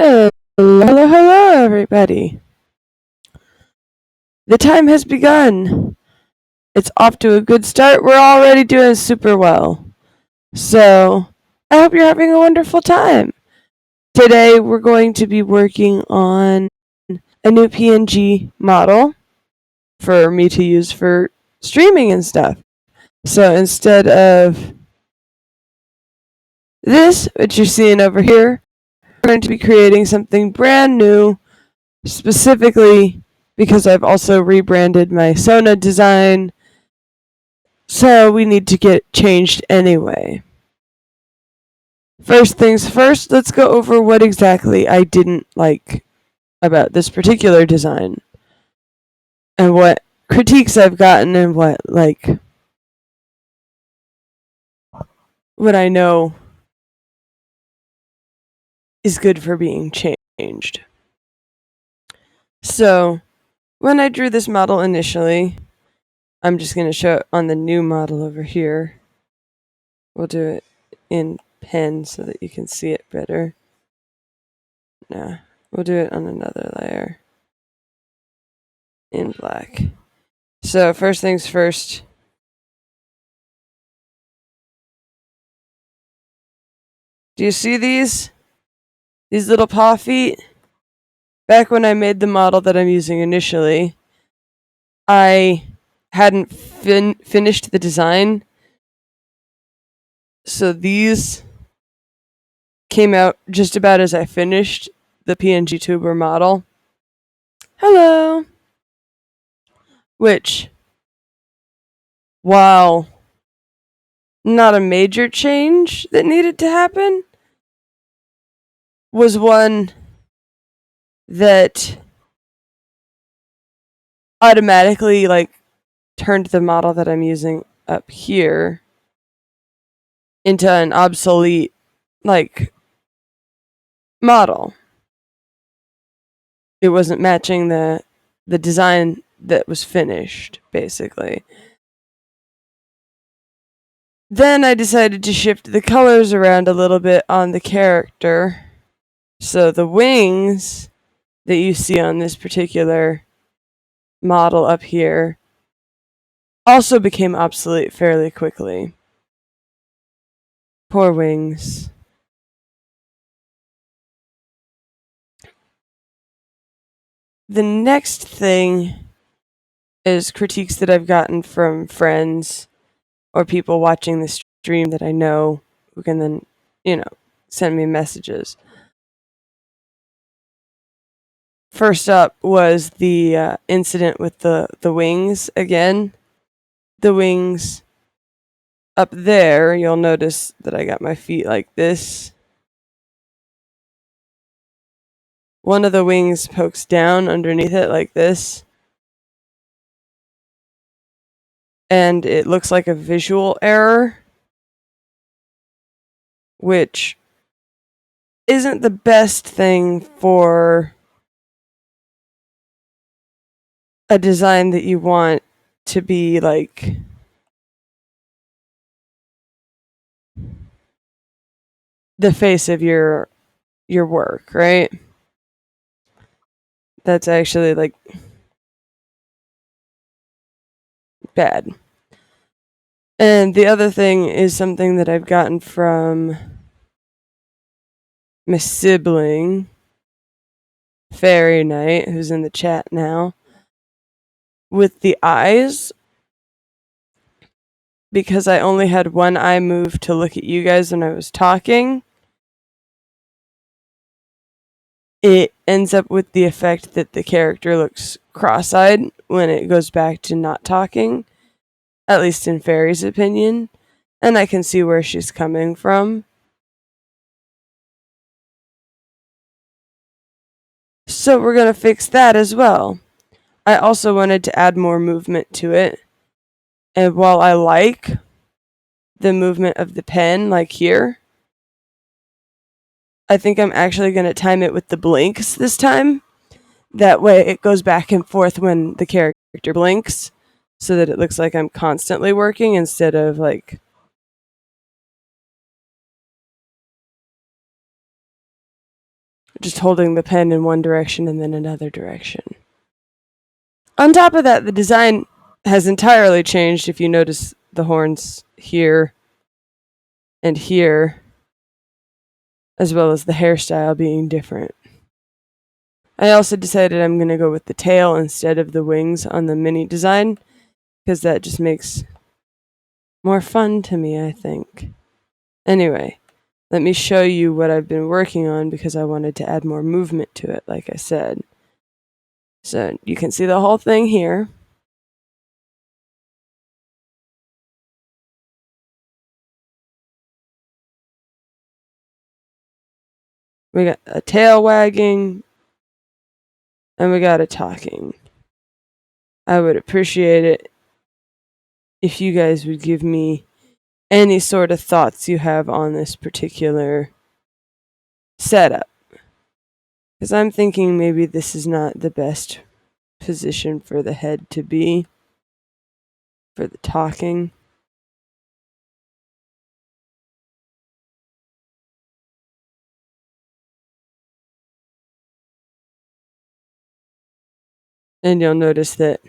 Hello, hello, hello, everybody. The time has begun. It's off to a good start. We're already doing super well. So, I hope you're having a wonderful time. Today, we're going to be working on a new PNG model for me to use for streaming and stuff. So, instead of this, which you're seeing over here, we're going to be creating something brand new specifically because I've also rebranded my Sona design, so we need to get changed anyway. First things first, let's go over what exactly I didn't like about this particular design and what critiques I've gotten and what I know is good for being changed. So, when I drew this model initially, I'm just going to show it on the new model over here. We'll do it in pen so that you can see it better. No, we'll do it on another layer in black. So first things first, do you see these little paw feet? Back when I made the model that I'm using initially, I hadn't finished the design, so these came out just about as I finished the PNG tuber model. Hello! Which, while not a major change that needed to happen, was one that automatically turned the model that I'm using up here into an obsolete model. It wasn't matching the design that was finished, basically. Then I decided to shift the colors around a little bit on the character. So the wings that you see on this particular model up here also became obsolete fairly quickly. Poor wings. The next thing is critiques that I've gotten from friends or people watching the stream that I know who can then, send me messages. First up was the incident with the wings again. The wings up there, you'll notice that I got my feet like this. One of the wings pokes down underneath it like this. And it looks like a visual error, which isn't the best thing for a design that you want to be the face of your work, right? That's actually bad. And the other thing is something that I've gotten from my sibling, Fairy Knight, who's in the chat now, with the eyes. Because I only had one eye move to look at you guys when I was talking, it ends up with the effect that the character looks cross-eyed when it goes back to not talking, at least in Fairy's opinion, and I can see where she's coming from. So we're going to fix that as well. I also wanted to add more movement to it, and while I like the movement of the pen, like here, I think I'm actually going to time it with the blinks this time. That way it goes back and forth when the character blinks, so that it looks like I'm constantly working instead of just holding the pen in one direction and then another direction. On top of that, the design has entirely changed. If you notice the horns here and here, as well as the hairstyle being different. I also decided I'm going to go with the tail instead of the wings on the mini design, because that just makes more fun to me, I think. Anyway, let me show you what I've been working on, because I wanted to add more movement to it, like I said. So you can see the whole thing here. We got a tail wagging, and we got a talking. I would appreciate it if you guys would give me any sort of thoughts you have on this particular setup. Because I'm thinking maybe this is not the best position for the head to be for the talking. And you'll notice that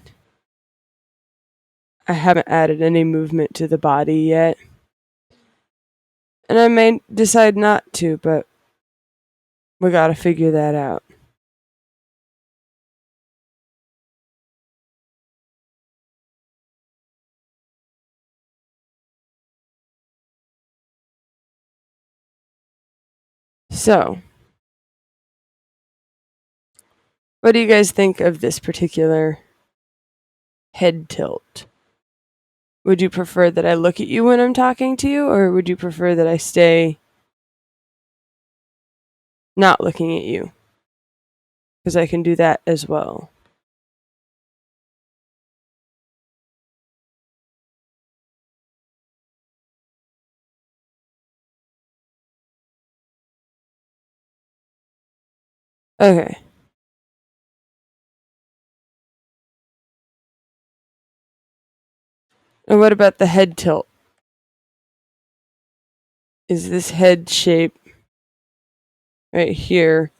I haven't added any movement to the body yet. And I may decide not to, but we gotta figure that out. So, what do you guys think of this particular head tilt? Would you prefer that I look at you when I'm talking to you, or would you prefer that I stay not looking at you? Because I can do that as well. Okay. And what about the head tilt? Is this head shape right here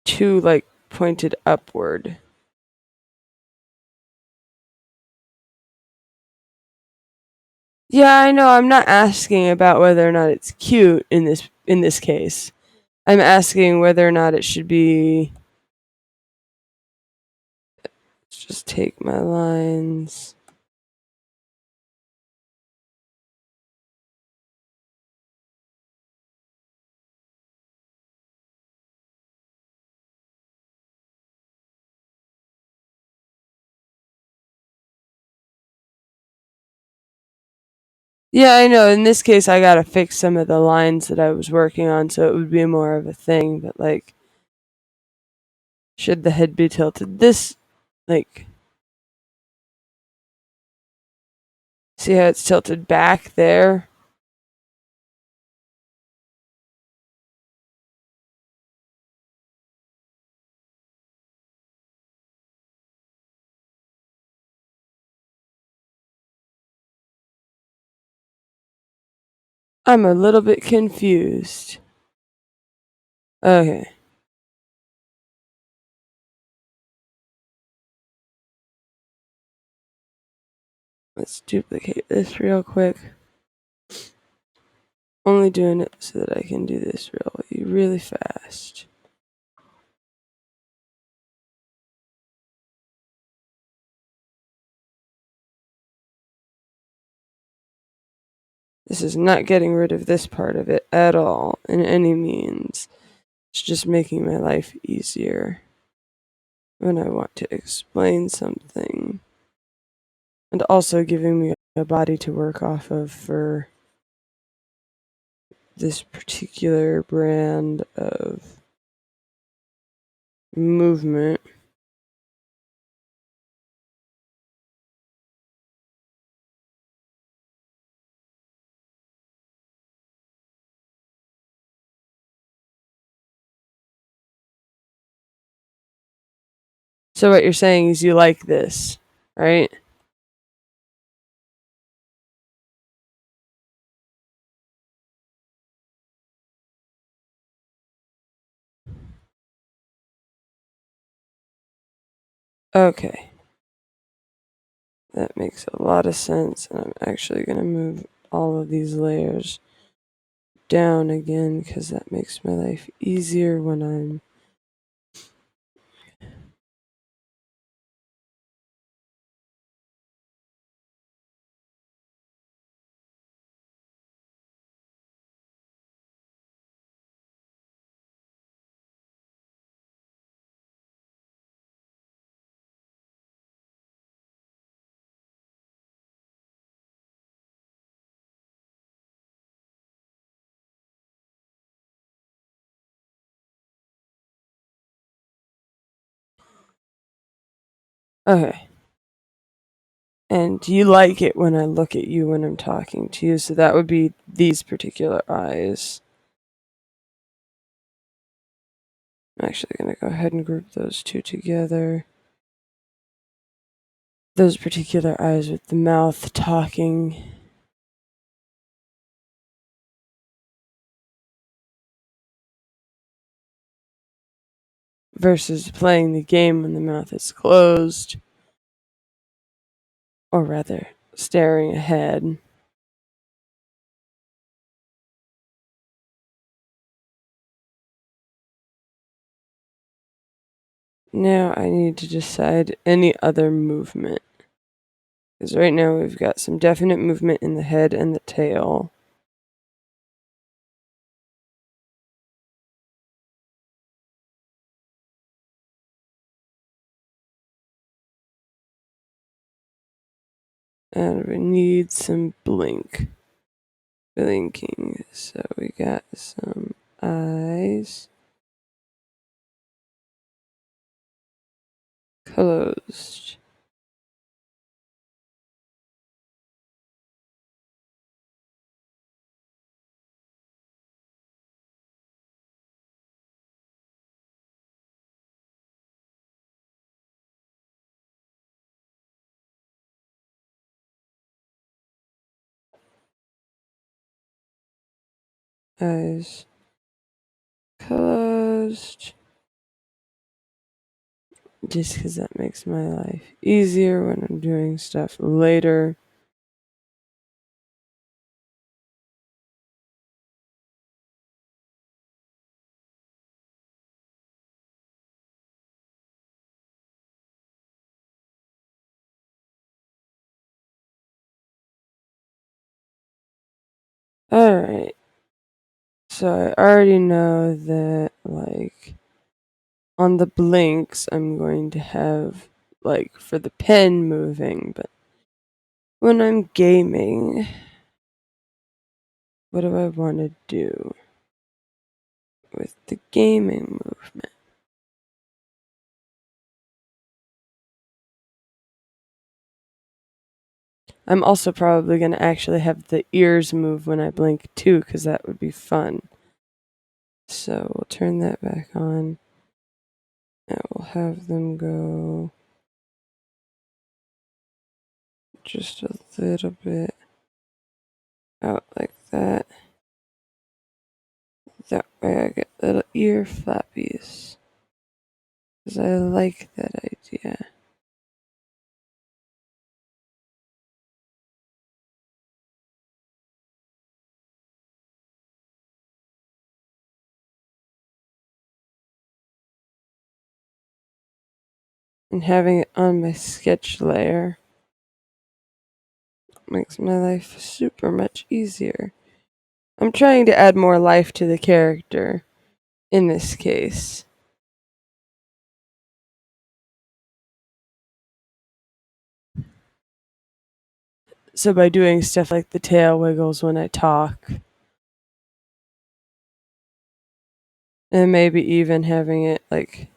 too, like, pointed upward? Yeah, I know. I'm not asking about whether or not it's cute in this case. I'm asking whether or not it should be. Let's just take my lines. Yeah, I know. In this case, I gotta fix some of the lines that I was working on, so it would be more of a thing. But, like, should the head be tilted? This, like, see how it's tilted back there? I'm a little bit confused. Okay. Let's duplicate this real quick. Only doing it so that I can do this really fast. This is not getting rid of this part of it at all, in any means. It's just making my life easier when I want to explain something. And also giving me a body to work off of for this particular brand of movement. So what you're saying is you like this, right? Okay, that makes a lot of sense. And I'm actually going to move all of these layers down again because that makes my life easier when I'm okay. And you like it when I look at you when I'm talking to you, so that would be these particular eyes. I'm actually going to go ahead and group those two together. Those particular eyes with the mouth talking. Versus playing the game when the mouth is closed. Or rather, staring ahead. Now I need to decide any other movement. Because right now we've got some definite movement in the head and the tail. And we need some blinking. So we got some eyes closed. Eyes closed. Just because that makes my life easier when I'm doing stuff later. Alright. So I already know that, like, on the blinks, I'm going to have, like, for the pen moving, but when I'm gaming, what do I want to do with the gaming movement? I'm also probably going to actually have the ears move when I blink too, because that would be fun. So we'll turn that back on, and we'll have them go just a little bit out like that. That way I get little ear flappies. Because I like that idea. And having it on my sketch layer makes my life super much easier. I'm trying to add more life to the character in this case. So by doing stuff like the tail wiggles when I talk, and maybe even having it like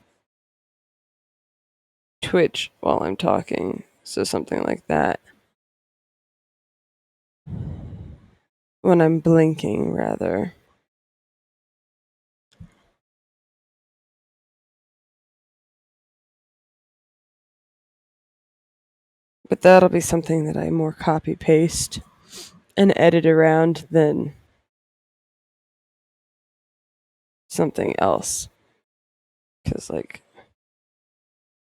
twitch while I'm talking, so something like that. When I'm blinking, rather. But that'll be something that I more copy paste and edit around than something else. Because, like,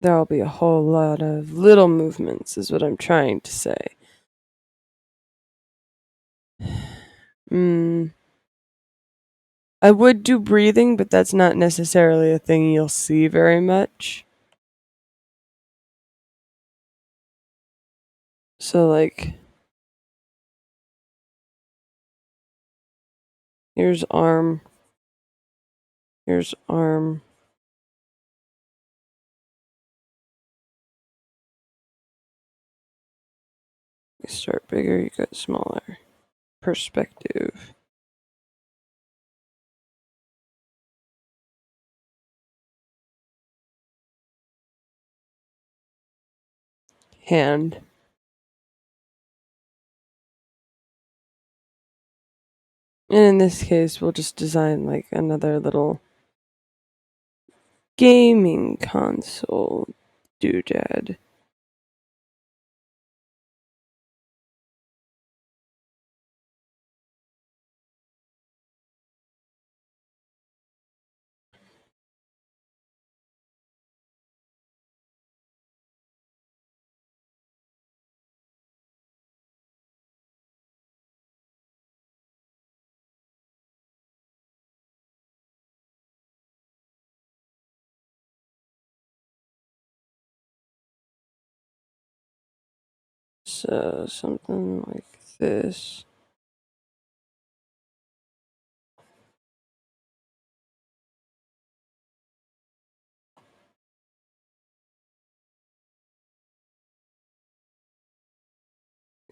there'll be a whole lot of little movements, is what I'm trying to say. I would do breathing, but that's not necessarily a thing you'll see very much. So, like, here's arm, here's arm. You start bigger, you get smaller. Perspective. Hand. And in this case, we'll just design like another little gaming console doodad. So something like this.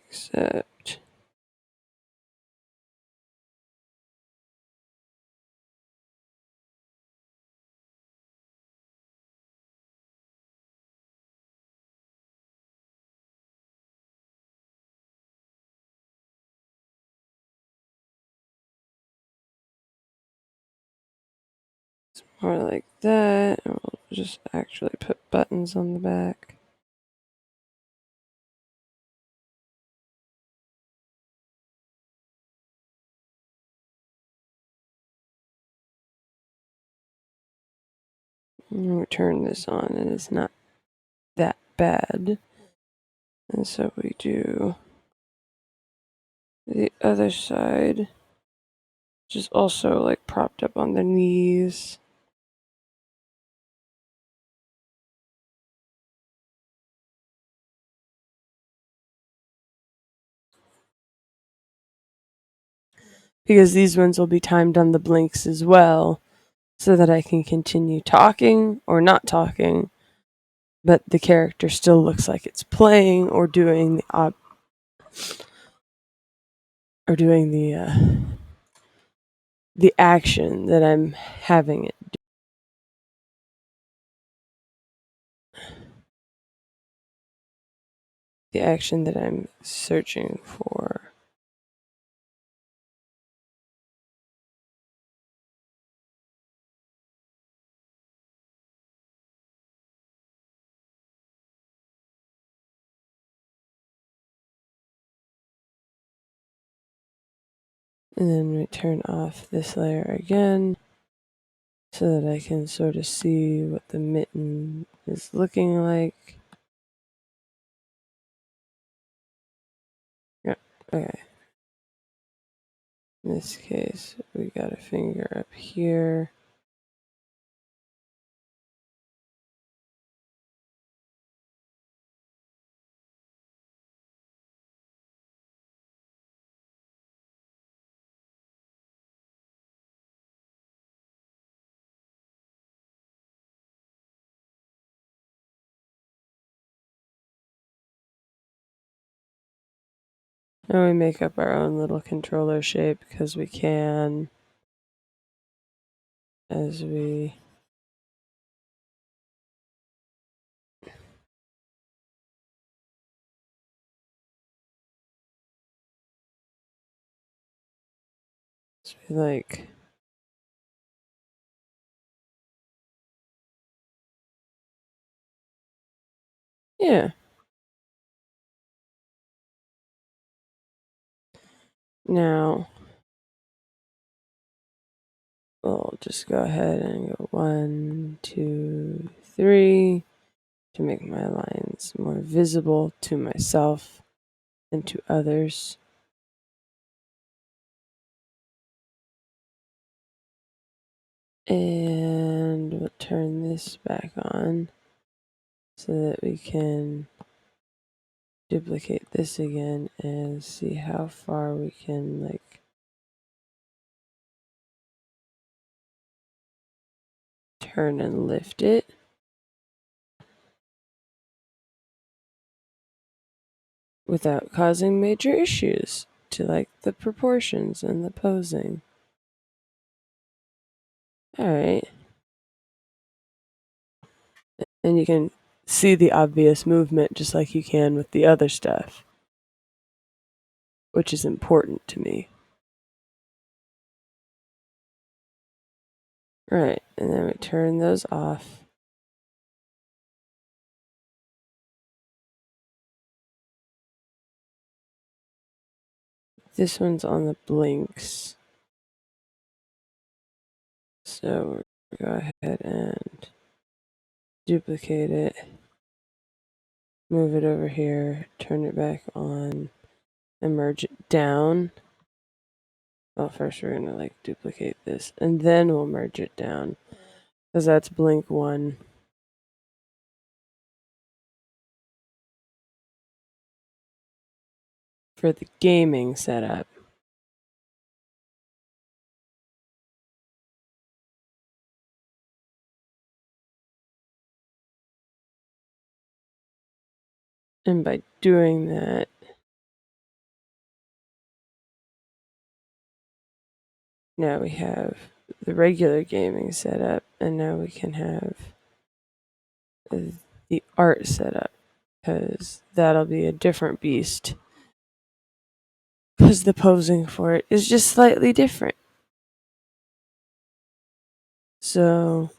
Except it's more like that. And we'll just actually put buttons on the back. And we turn this on and it's not that bad. And so we do the other side, which is also like propped up on the knees. Because these ones will be timed on the blinks as well, so that I can continue talking or not talking, but the character still looks like it's playing or doing the action that I'm having it do. The action that I'm searching for. And then we turn off this layer again so that I can sort of see what the mitten is looking like. Yeah, okay. In this case, we got a finger up here. And we make up our own little controller shape because we can as we like. Yeah. Now we'll just go ahead and go 1, 2, 3. to make my lines more visible to myself and to others. And we'll turn this back on so that we can duplicate this again and see how far we can like turn and lift it. Without causing major issues to like the proportions and the posing. Alright. And you can see the obvious movement just like you can with the other stuff, which is important to me. Right, and then we turn those off. This one's on the blinks. So we'll go ahead and duplicate it, move it over here, turn it back on, and merge it down. Well, first we're gonna like duplicate this, and then we'll merge it down, because that's blink 1. For the gaming setup. And by doing that, now we have the regular gaming setup, and now we can have the art setup, because that'll be a different beast. Because the posing for it is just slightly different. So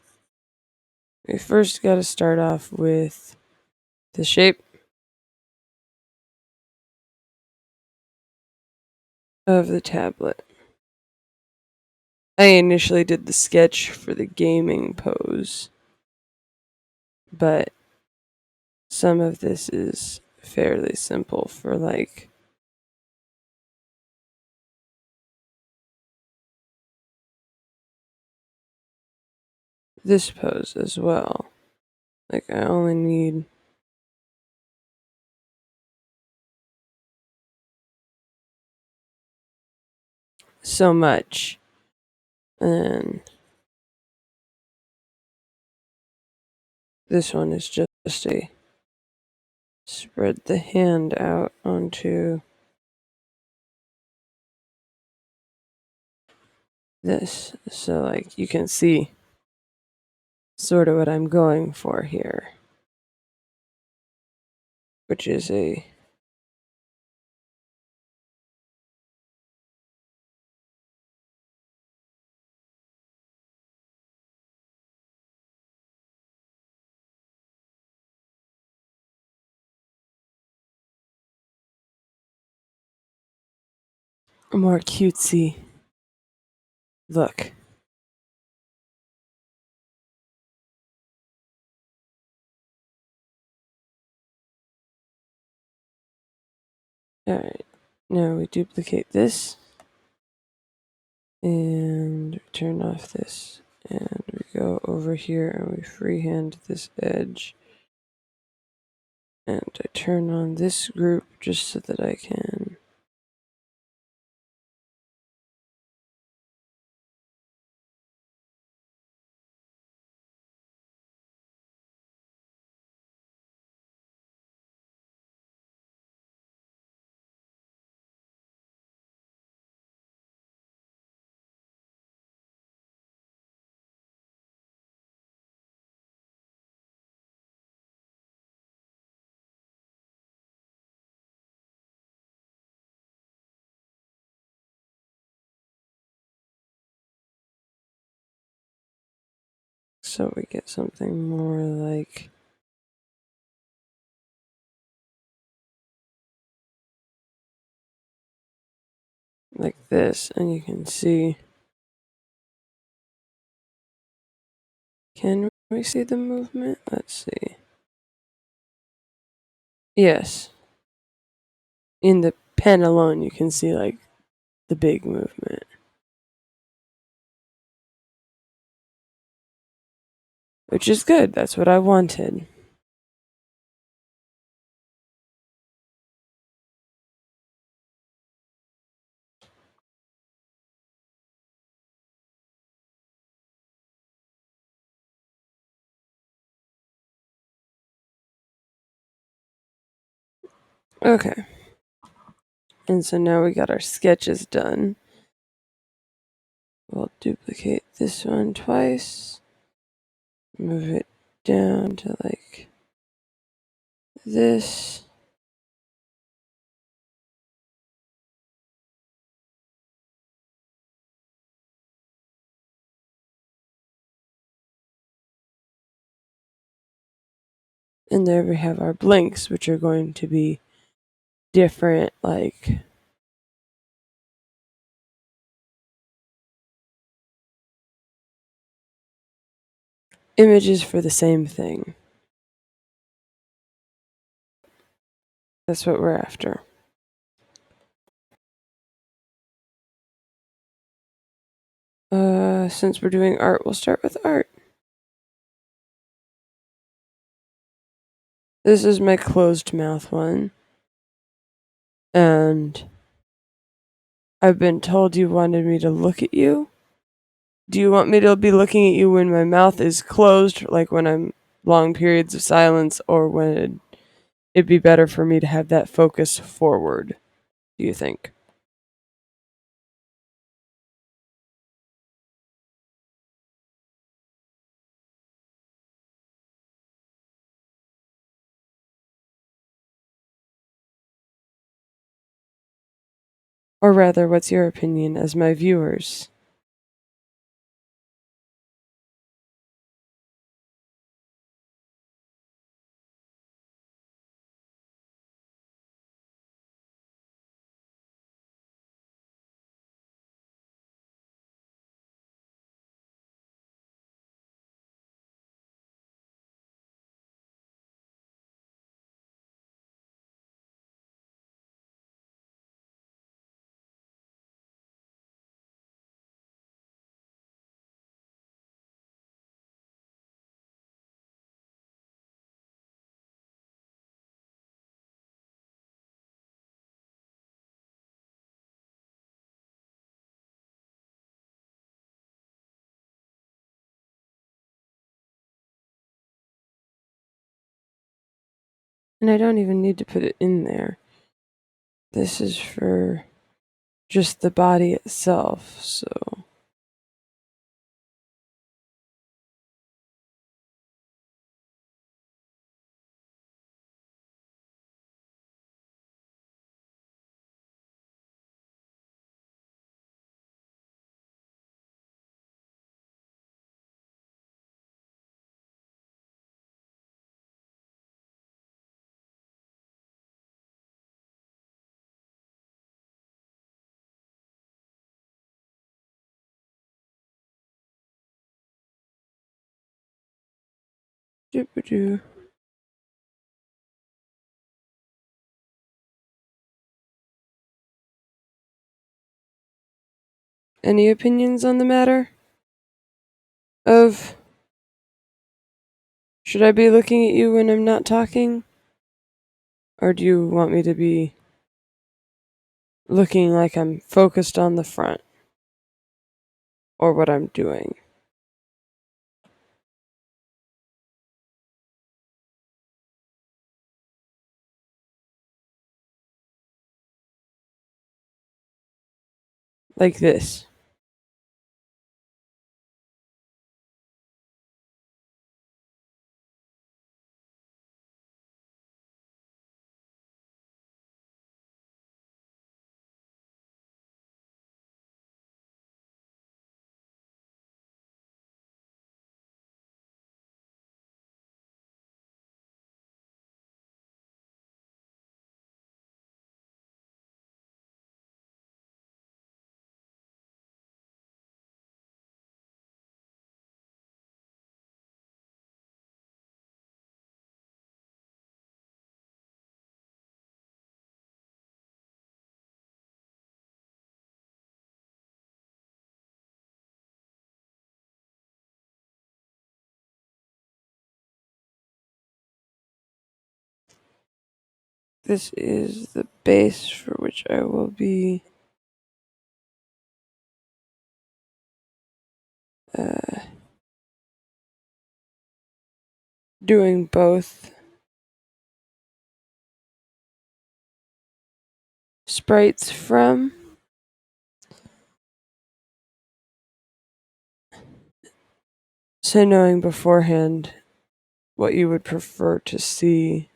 we first got to start off with the shape of the tablet. I initially did the sketch for the gaming pose, but some of this is fairly simple for like this pose as well. Like I only need so much. And this one is just a spread the hand out onto this. So like you can see sort of what I'm going for here, which is a more cutesy look. Alright, now we duplicate this and turn off this, and we go over here and we freehand this edge, and I turn on this group just so that I can so we get something more like this, and you can see, can we see the movement? Let's see. Yes. In the pen alone, you can see like the big movement. Which is good. That's what I wanted. Okay. And so now we got our sketches done. We'll duplicate this one twice. Move it down to like this. And there we have our blinks, which are going to be different, like images for the same thing. That's what we're after. Since we're doing art, we'll start with art. This is my closed mouth one. And I've been told you wanted me to look at you. Do you want me to be looking at you when my mouth is closed, like when I'm long periods of silence, or when it'd be better for me to have that focus forward, do you think? Or rather, what's your opinion as my viewers? And I don't even need to put it in there. This is for just the body itself, so. Doo-ba-doo. Any opinions on the matter? Of should I be looking at you when I'm not talking? Or do you want me to be looking like I'm focused on the front? Or what I'm doing? Like this. this is the base for which I will be doing both sprites from. So knowing beforehand what you would prefer to see.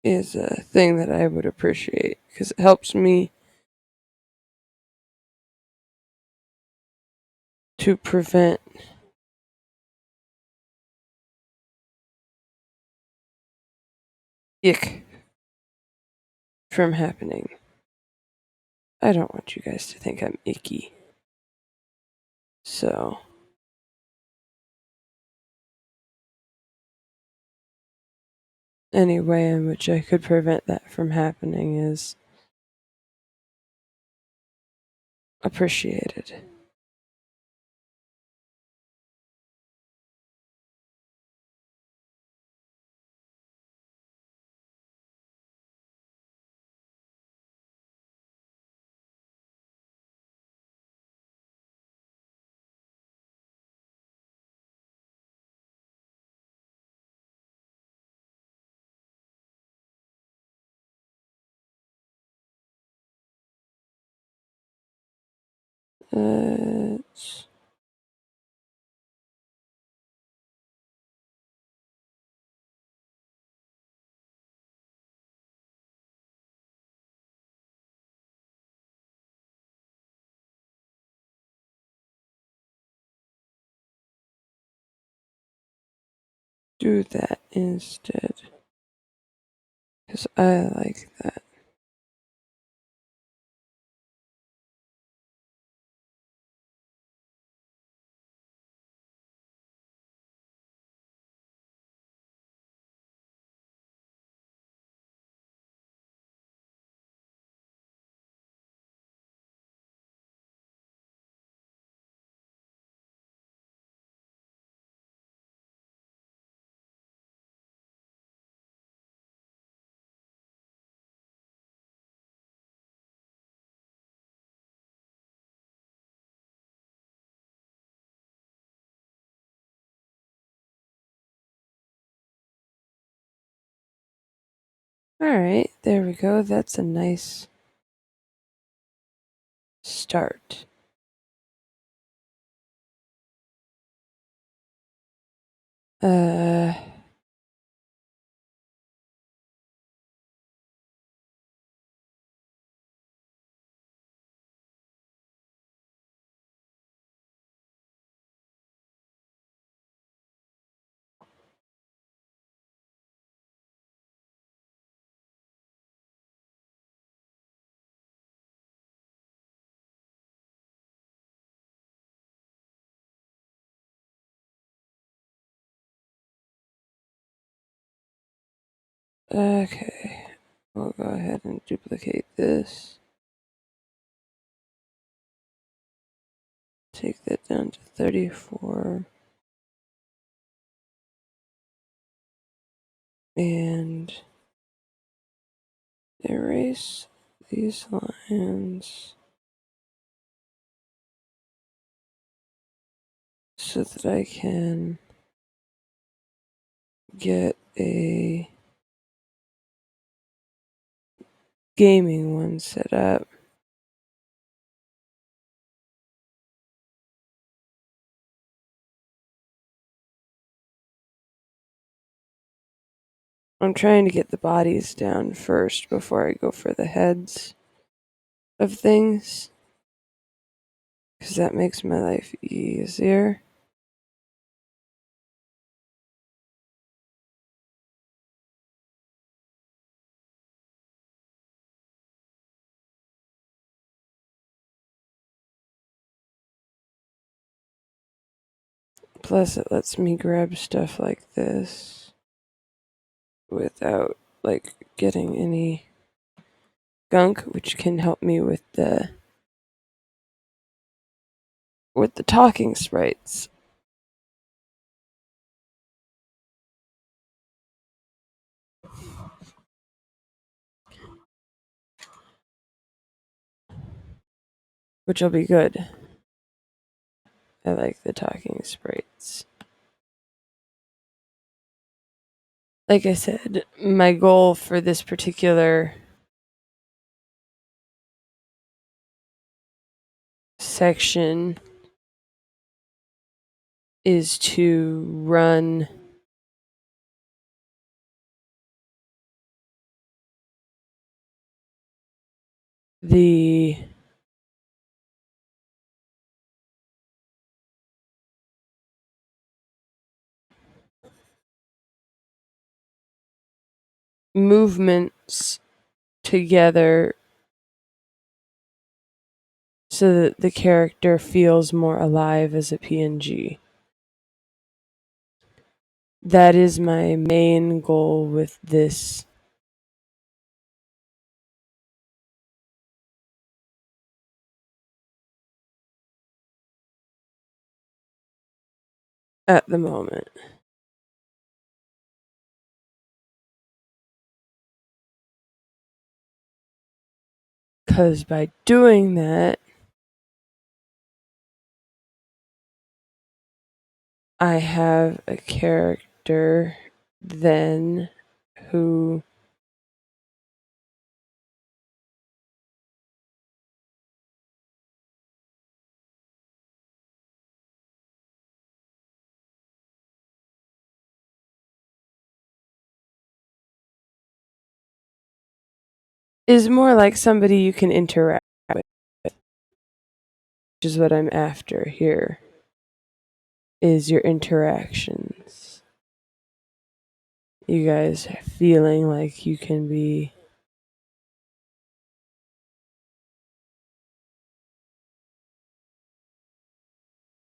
Is a thing that I would appreciate because it helps me to prevent ick from happening. I don't want you guys to think I'm icky. So, any way in which I could prevent that from happening is appreciated. Let's do that instead. Because I like that. Alright, there we go. That's a nice start. Uh, okay. We'll go ahead and duplicate this. Take that down to 34. And erase these lines so that I can get a gaming one set up. I'm trying to get the bodies down first before I go for the heads of things, because that makes my life easier. Plus, it lets me grab stuff like this without getting any gunk, which can help me with the talking sprites. Which will be good. I like the talking sprites. Like I said, my goal for this particular section is to run the movements together so that the character feels more alive as a PNG. That is my main goal with this at the moment. Because by doing that, I have a character then who is more like somebody you can interact with, which is what I'm after here, is your interactions. You guys feeling like you can be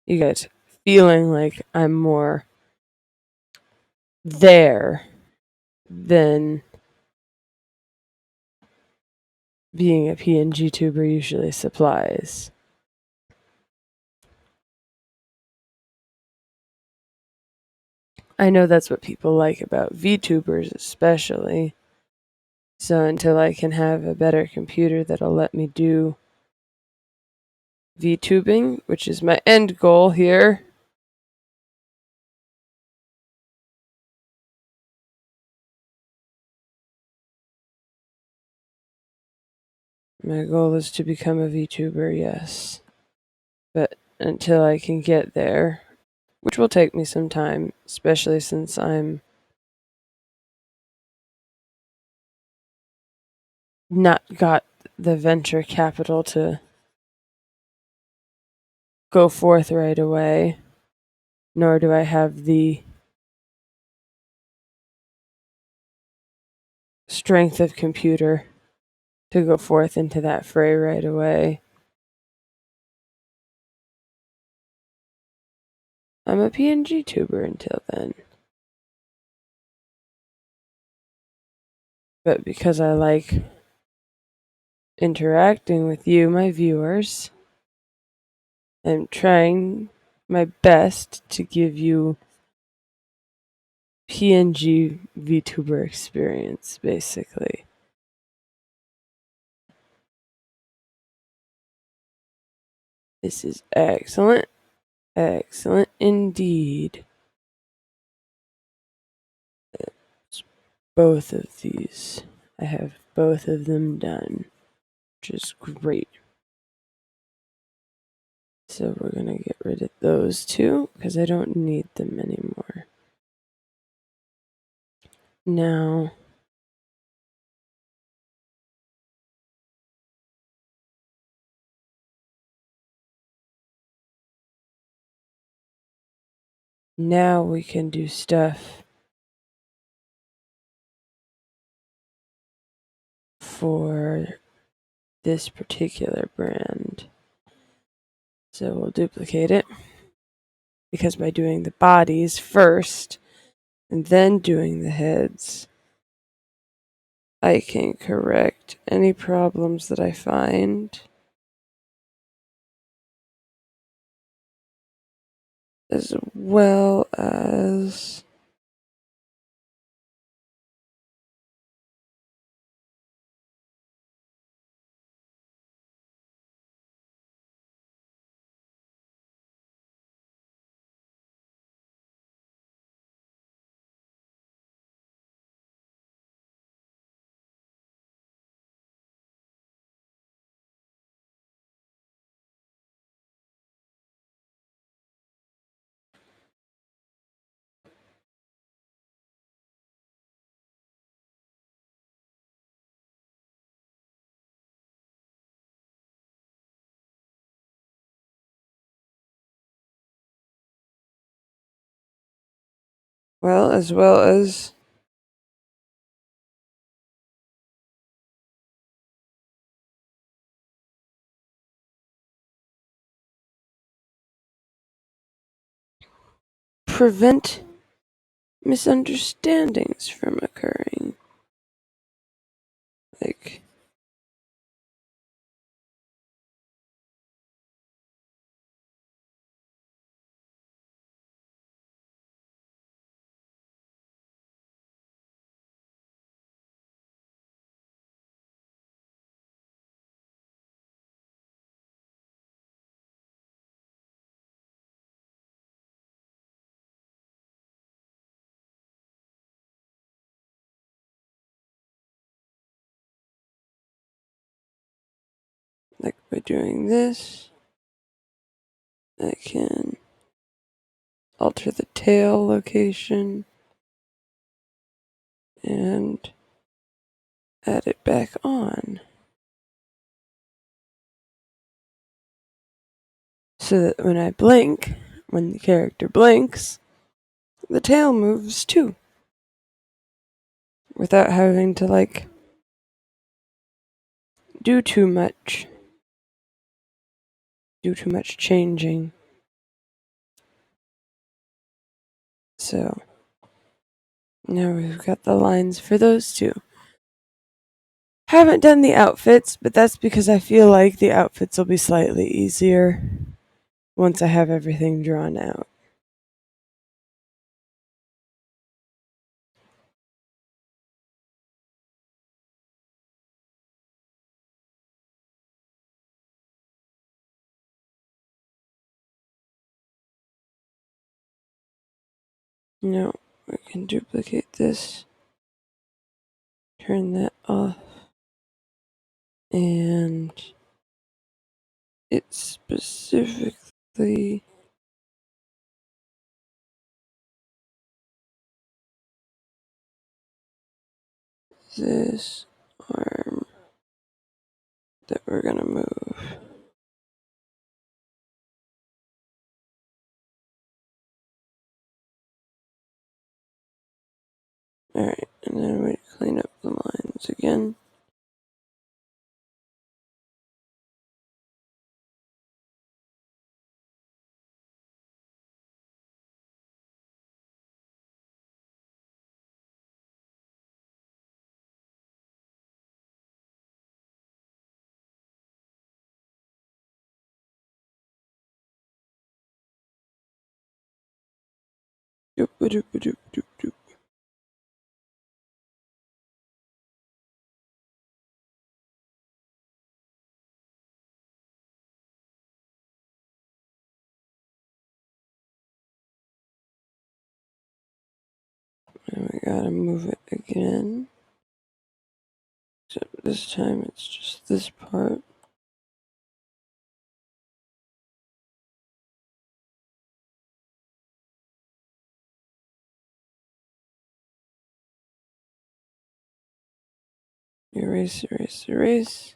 you guys feeling like I'm more there than being a PNG tuber usually supplies. I know that's what people like about VTubers especially. So until I can have a better computer that'll let me do VTubing, which is my end goal here, my goal is to become a VTuber, yes. But until I can get there, which will take me some time, especially since I'm not got the venture capital to go forth right away, nor do I have the strength of computer to go forth into that fray right away. I'm a PNG tuber until then. But because I like interacting with you, my viewers, I'm trying my best to give you PNG VTuber experience, basically. This is excellent. Excellent indeed. Both of these. I have both of them done, which is great. So we're going to get rid of those two because I don't need them anymore. Now, we can do stuff for this particular brand. So we'll duplicate it. because by doing the bodies first and then doing the heads, I can correct any problems that I find, as well as as prevent misunderstandings from occurring. Like, like by doing this, I can alter the tail location and add it back on, so that when I blink, when the character blinks, the tail moves too, without having to like do too much changing. So now we've got the lines for those two. Haven't done the outfits, but that's because I feel like the outfits will be slightly easier once I have everything drawn out. Now we can duplicate this, turn that off, and it's specifically this arm that we're gonna move. Alright, and then we clean up the lines again. Doop doop doop doop doop. And we gotta move it again. Except this time it's just this part. Erase, erase, erase.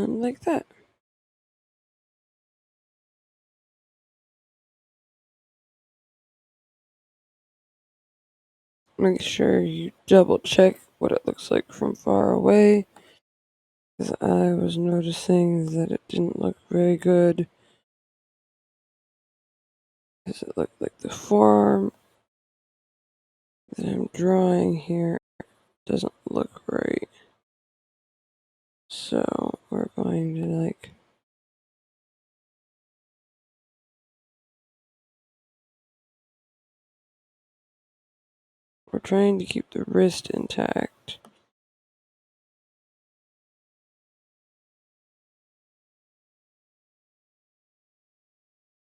And like that. Make sure you double check what it looks like from far away, because I was noticing that it didn't look very good, because it looked like the form that I'm drawing here doesn't look right. So we're going to we're trying to keep the wrist intact.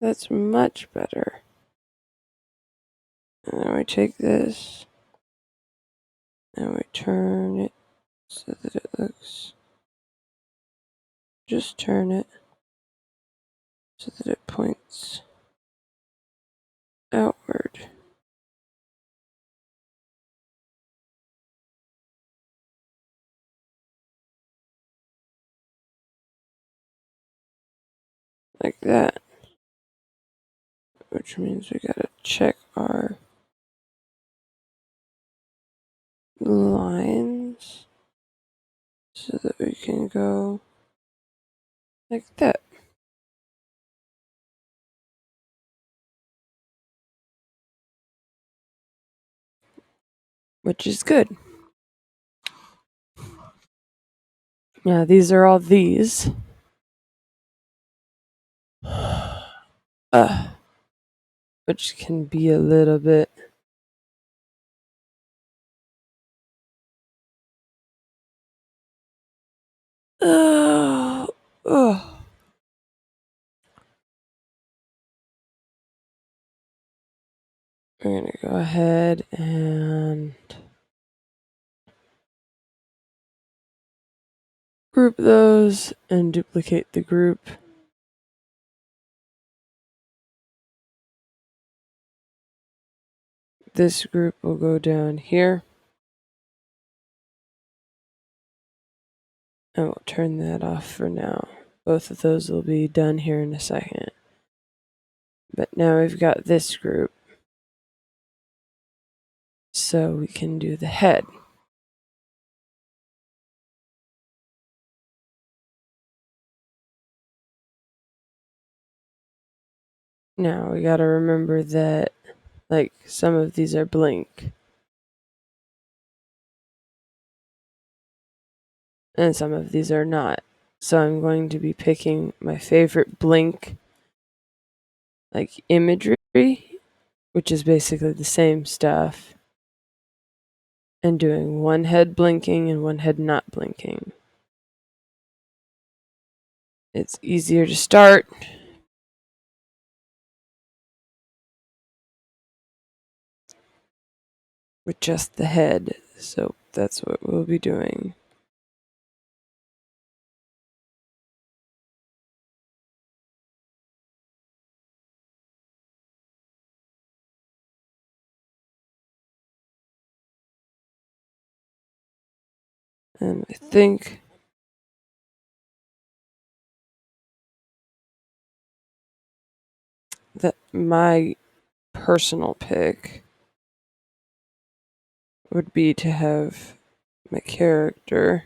That's much better. And then we take this and we turn it so that it looks, just turn it so that it points outward. Like that. Which means we gotta check our lines so that we can go like that. Which is good. Now these are all these. Which can be a little bit uh, uh. We're gonna go ahead and group those and duplicate the group. This group will go down here. And we'll turn that off for now. Both of those will be done here in a second. But now we've got this group. So we can do the head. Now we gotta remember that like some of these are blink. And some of these are not. So I'm going to be picking my favorite blink like imagery, which is basically the same stuff, and doing one head blinking and one head not blinking. It's easier to start. With just the head, so that's what we'll be doing. And I think that my personal pick would be to have my character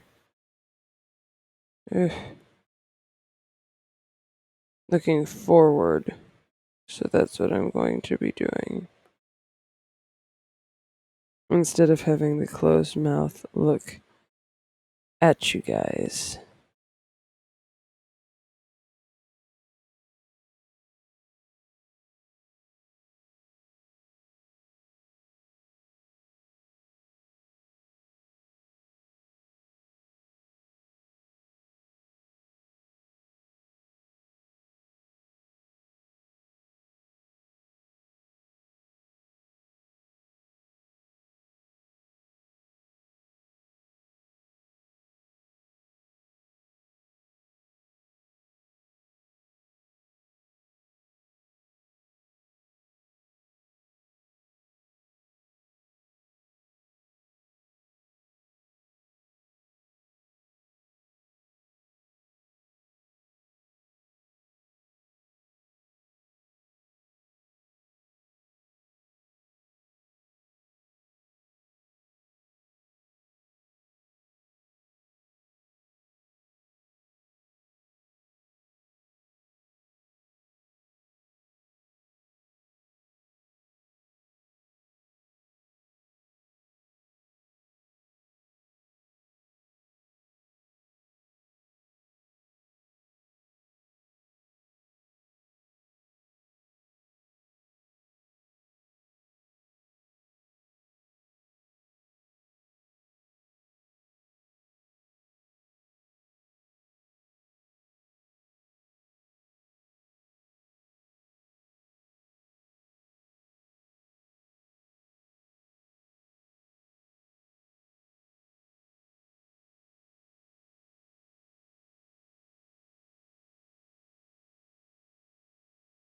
looking forward. So that's what I'm going to be doing. Instead of having the closed mouth look at you guys.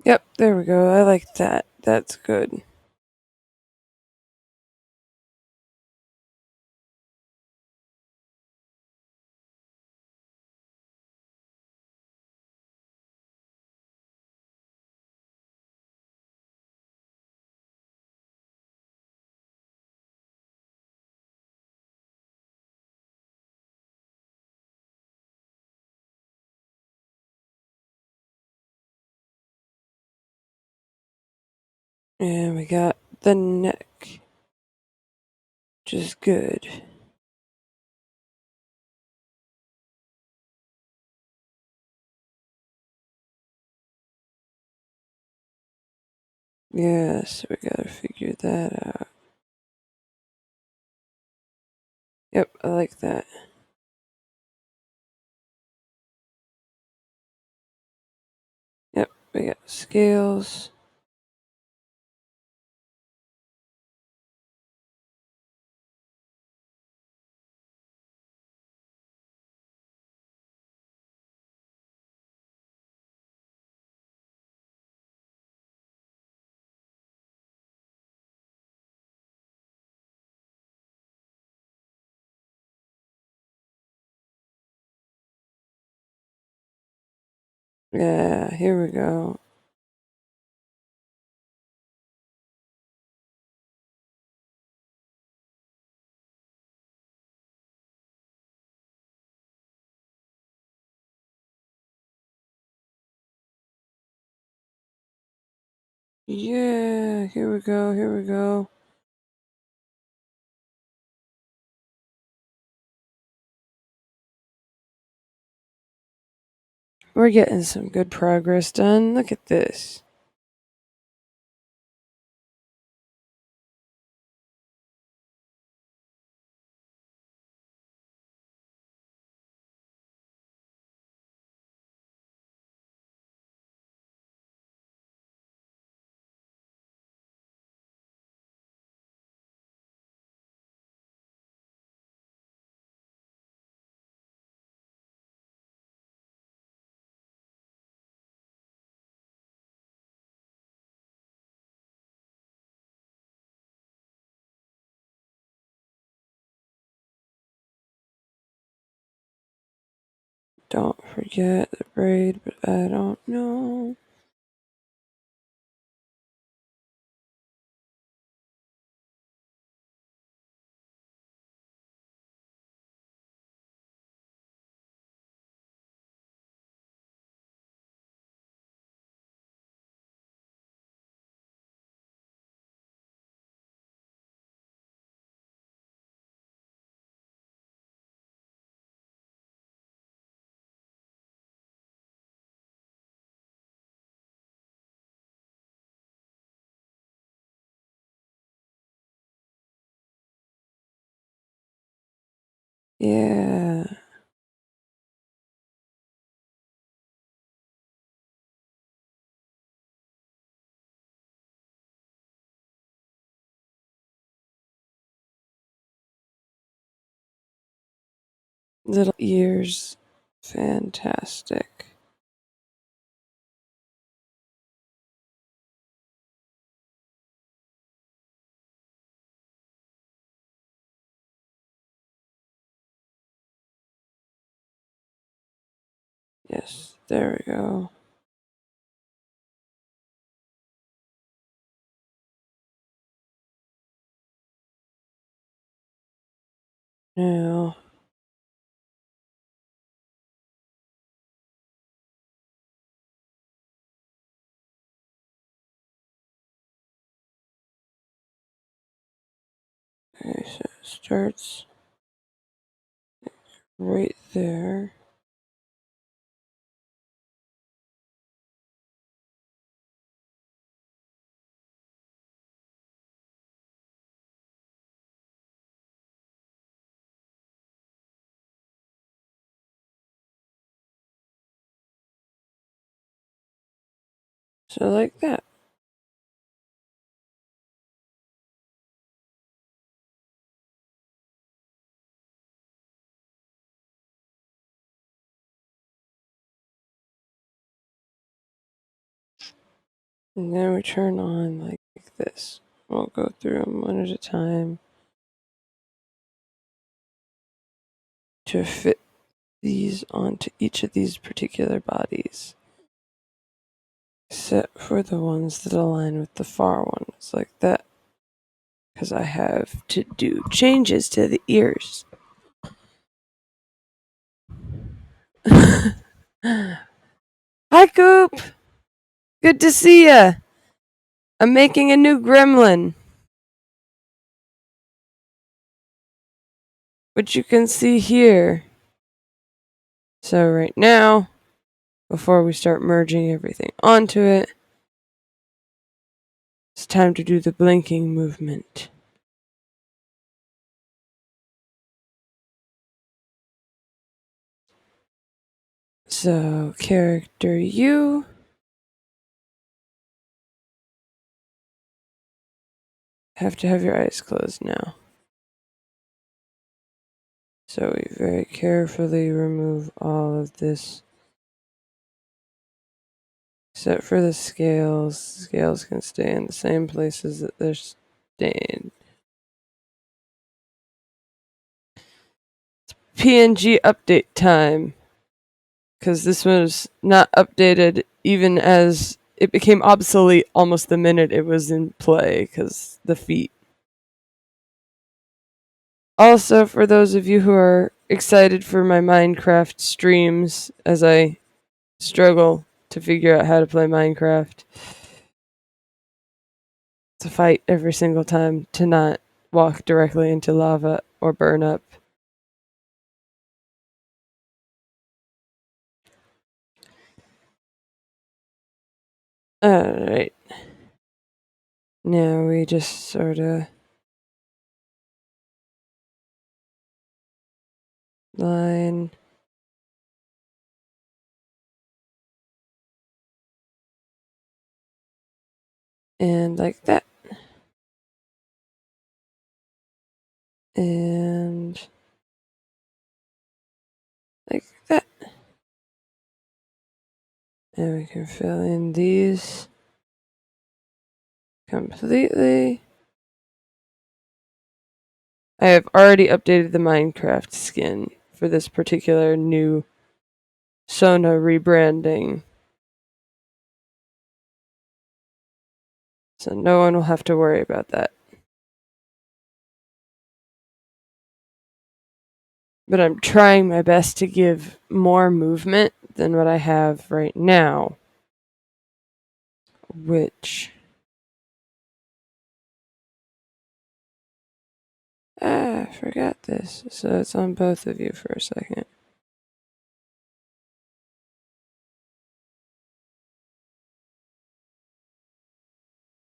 Yep, there we go. I like that. That's good. And we got the neck, which is good. Yeah, so we gotta figure that out. Yep, I like that. Yep, we got scales. Yeah, here we go. Yeah, here we go, here we go. We're getting some good progress done. Look at this. Don't forget the braid, but I don't know. Yeah, little ears. Fantastic. Yes, there we go. Now, okay, so it starts right there. So like that. And then we turn on like this. We'll go through them one at a time to fit these onto each of these particular bodies. Except for the ones that align with the far ones, like that. Because I have to do changes to the ears. Hi, Coop! Good to see ya! I'm making a new gremlin. Which you can see here. So right now, before we start merging everything onto it, it's time to do the blinking movement. So, character you have to have your eyes closed now. So we very carefully remove all of this. Except for the scales. Scales can stay in the same places that they're staying. It's PNG update time. Because this was not updated even as it became obsolete almost the minute it was in play because the feet. Also, for those of you who are excited for my Minecraft streams as I struggle to figure out how to play Minecraft, to fight every single time to not walk directly into lava or burn up. Alright. Now we just sort of line and like that. And like that. And we can fill in these completely. I have already updated the Minecraft skin for this particular new Sona rebranding. So no one will have to worry about that. But I'm trying my best to give more movement than what I have right now. Which... I forgot this. So it's on both of you for a second.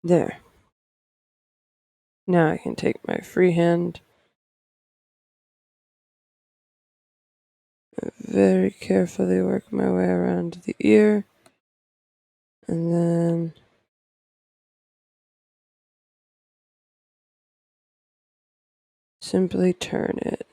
There. Now I can take my free hand. Very carefully work my way around the ear. And then simply turn it.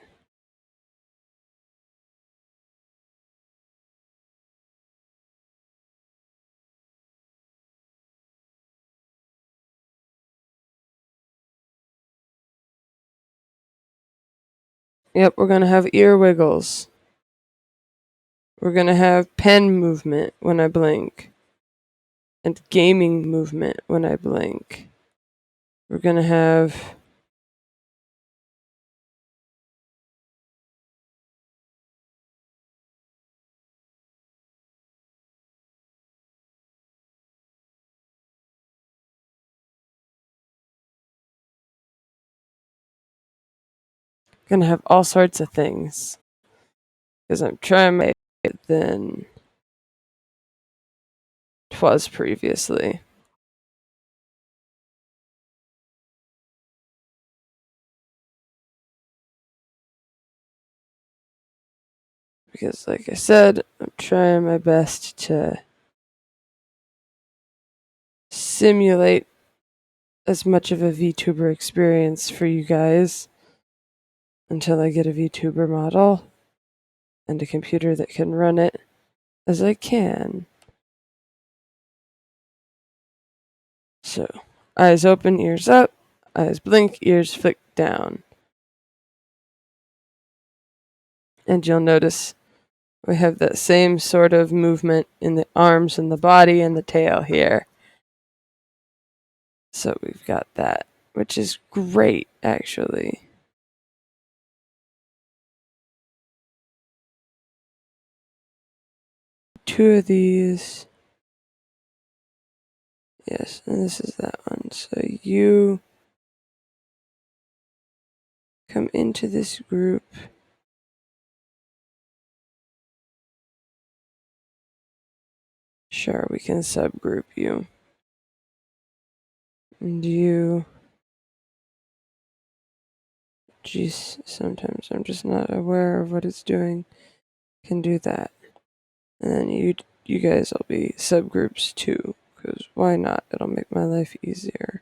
Yep, we're going to have ear wiggles. We're going to have pen movement when I blink. And gaming movement when I blink. We're going to have... Gonna have all sorts of things. Because I'm trying to make it than 'twas previously. Because, like I said, I'm trying my best to simulate as much of a VTuber experience for you guys until I get a VTuber model and a computer that can run it as I can. So, eyes open, ears up, eyes blink, ears flick down. And you'll notice we have that same sort of movement in the arms and the body and the tail here. So we've got that, which is great, actually. Two of these. Yes, and this is that one. So you come into this group. Sure, we can subgroup you. And you. Geez, sometimes I'm just not aware of what it's doing. Can do that. And then you guys will be subgroups too, because why not? It'll make my life easier.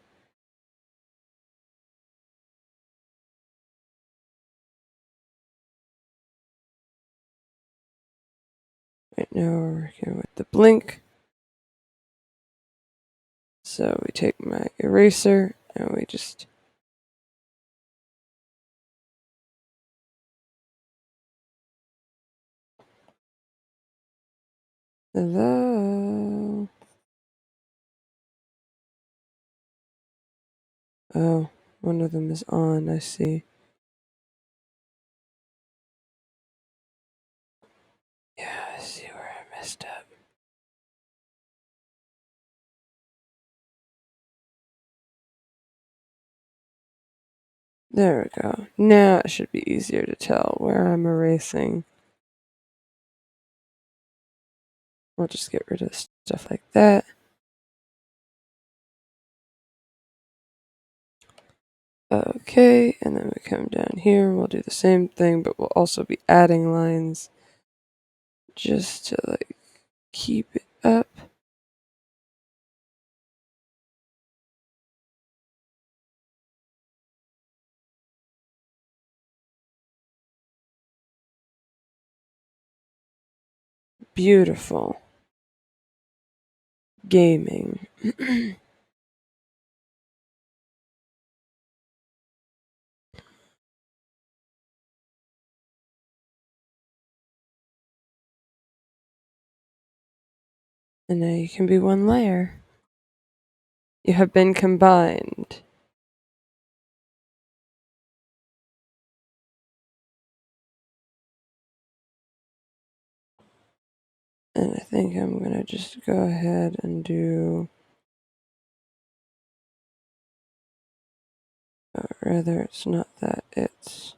Right now we're working with the blink. So we take my eraser and we just hello. Oh, one of them is on, I see. Yeah, I see where I messed up. There we go. Now it should be easier to tell where I'm erasing. We'll just get rid of stuff like that. Okay, and then we come down here and we'll do the same thing, but we'll also be adding lines just to like keep it up. Beautiful. Gaming. And now you can be one layer. You have been combined. And I think I'm gonna just go ahead and do, or rather it's not that, it's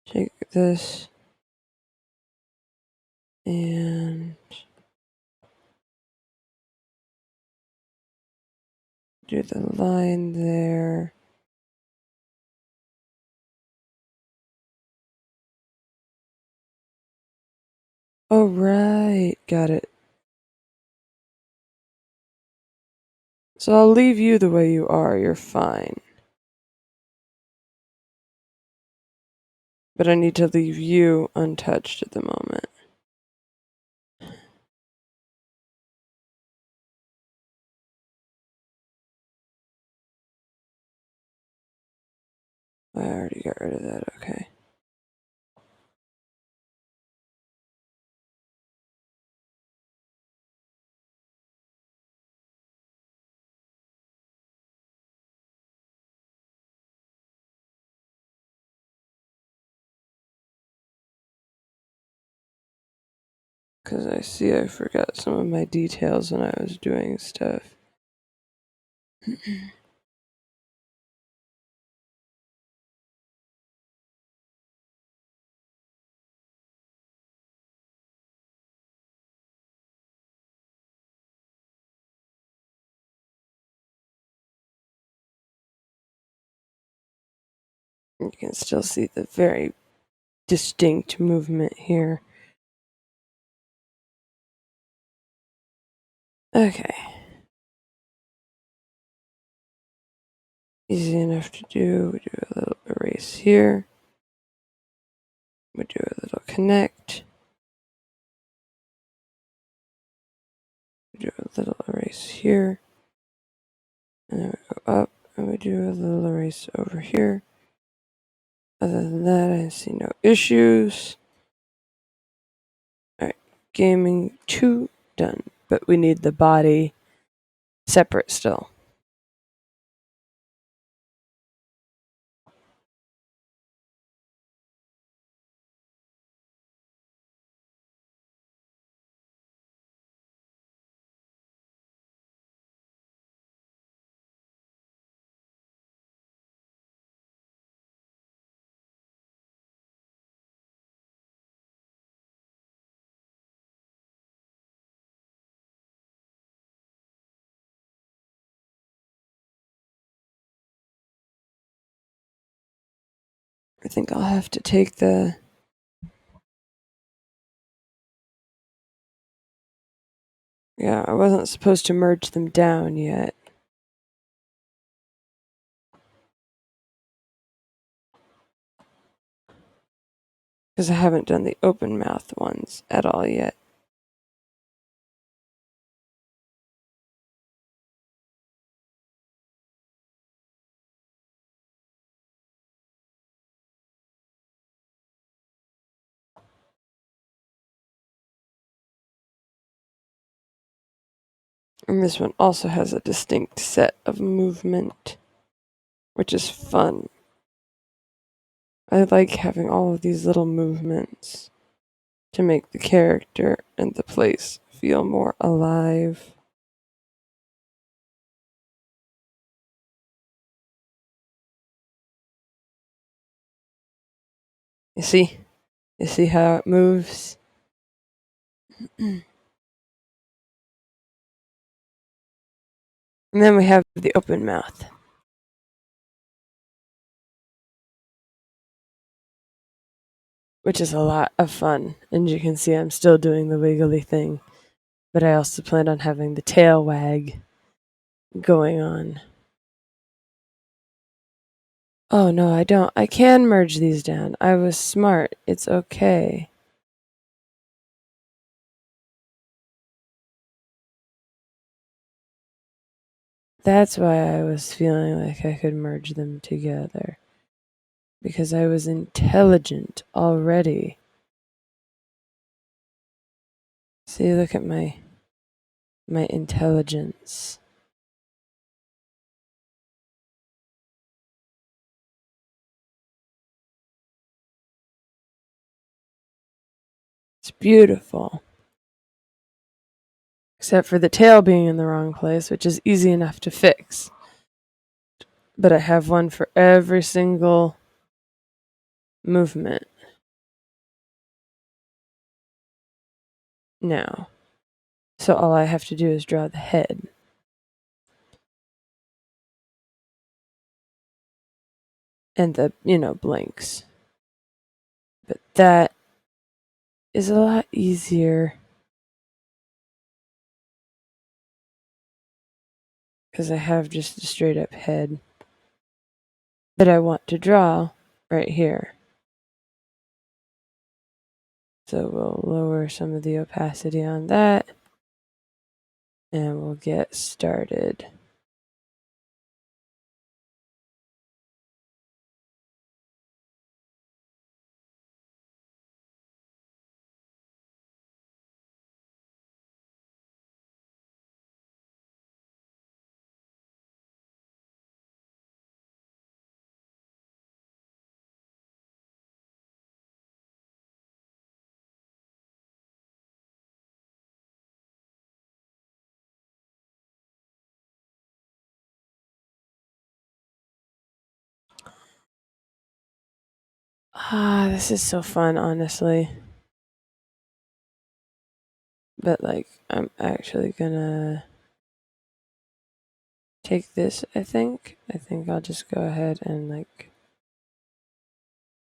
take this and do the line there. Oh, right. Got it. So I'll leave you the way you are. You're fine. But I need to leave you untouched at the moment. I already got rid of that. Okay. Because I see I forgot some of my details when I was doing stuff. You can still see the very distinct movement here. Okay. Easy enough to do. We do a little erase here. We do a little connect. We do a little erase here. And then we go up and we do a little erase over here. Other than that, I see no issues. Alright, gaming 2 done. But we need the body separate still. I think I'll have to take the... Yeah, I wasn't supposed to merge them down yet. Because I haven't done the open mouth ones at all yet. And this one also has a distinct set of movement, which is fun. I like having all of these little movements to make the character and the place feel more alive. You see? You see how it moves? And then we have the open mouth, which is a lot of fun. And you can see I'm still doing the wiggly thing, but I also planned on having the tail wag going on. Oh no, I don't. I can merge these down. I was smart. It's okay. That's why I was feeling like I could merge them together. Because I was intelligent already. See, look at my intelligence. It's beautiful. Except for the tail being in the wrong place, which is easy enough to fix. But I have one for every single movement now. So all I have to do is draw the head. And the, blinks. But that is a lot easier. Because I have just a straight up head. But I want to draw right here. So we'll lower some of the opacity on that. And we'll get started. This is so fun, honestly. But, I'm actually gonna take this, I think. I think I'll just go ahead and,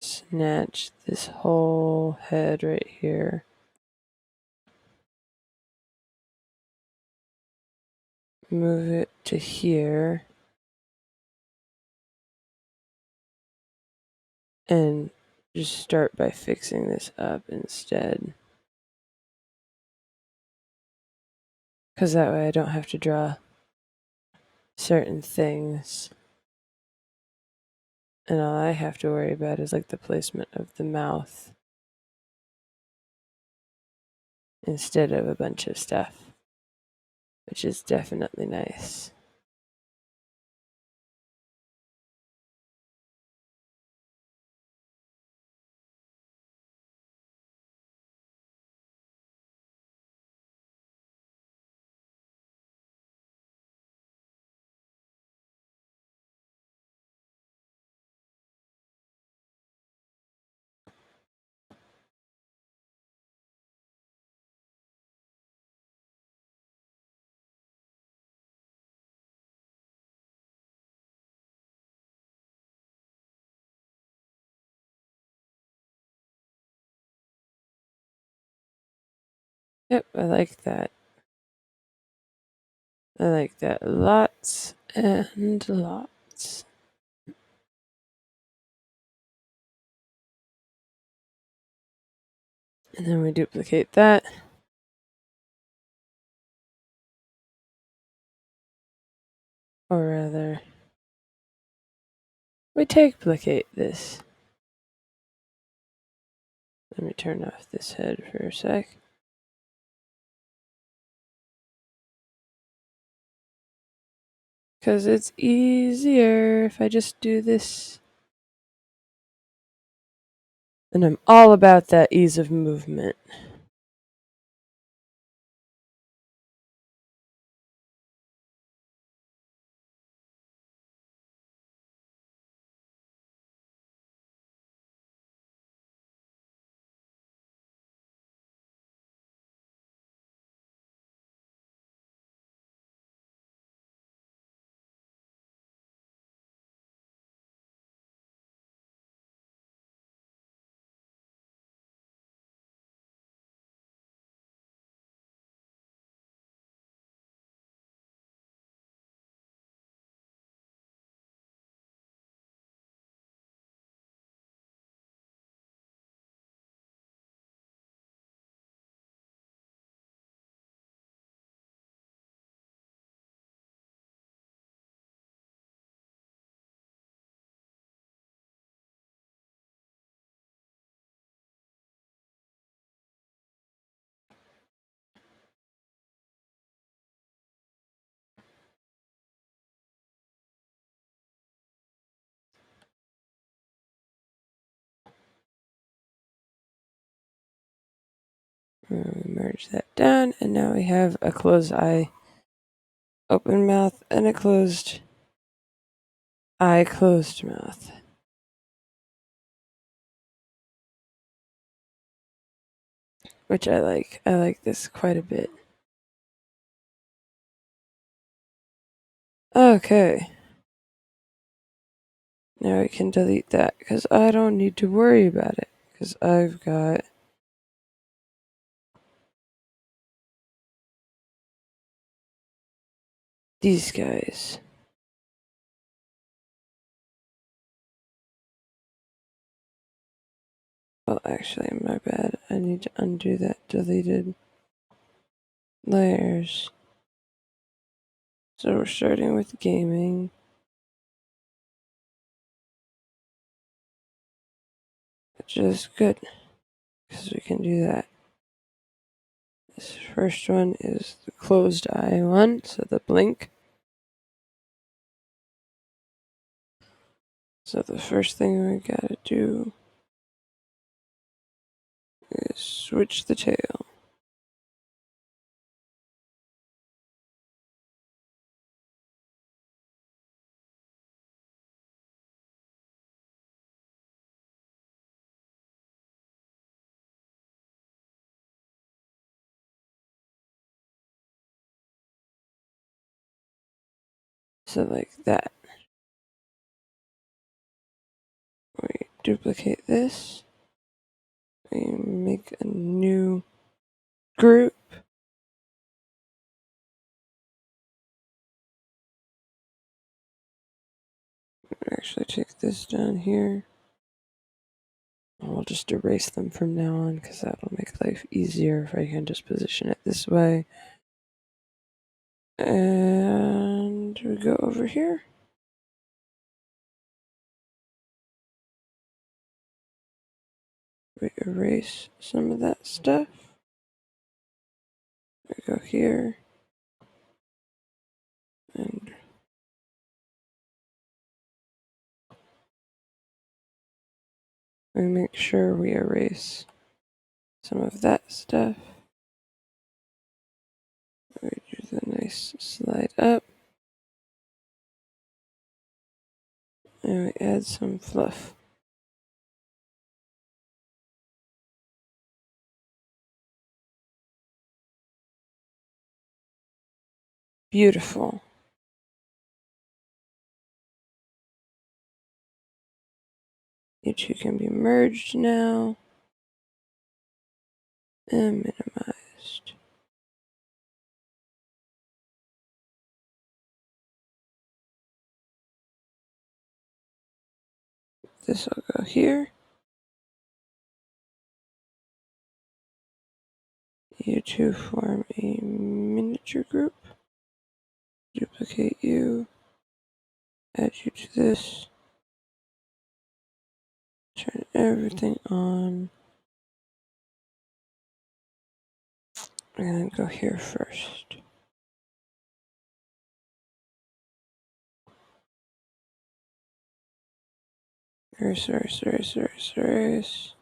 snatch this whole head right here. Move it to here. And just start by fixing this up instead. Because that way I don't have to draw certain things. And all I have to worry about is like the placement of the mouth instead of a bunch of stuff, which is definitely nice. Yep, I like that. I like that lots and lots. And then we duplicate that. Or rather, we duplicate this. Let me turn off this head for a sec. Because it's easier if I just do this. And I'm all about that ease of movement. Merge that down, and now we have a closed eye, open mouth, and a closed eye, closed mouth. Which I like. I like this quite a bit. Okay. Now we can delete that because I don't need to worry about it because I've got these guys. Well, actually, my bad. I need to undo that deleted layers. So we're starting with gaming. Which is good because we can do that. This first one is the closed eye one, so the blink. So the first thing we gotta do is switch the tail. So like that. We duplicate this. We make a new group. Actually take this down here. I'll just erase them from now on because that'll make life easier if I can just position it this way. And we go over here. We erase some of that stuff. We go here. And we make sure we erase some of that stuff. We do the nice slide up. And we add some fluff. Beautiful. You two can be merged now and minimized. This will go here. You two form a miniature group. Duplicate you. Add you to this. Turn everything on. And then go here first. Erase.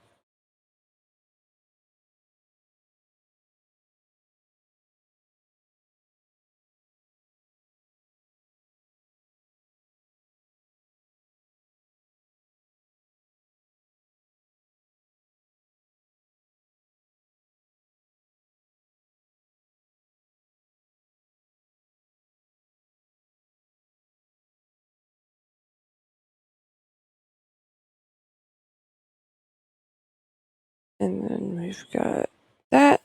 And then we've got that.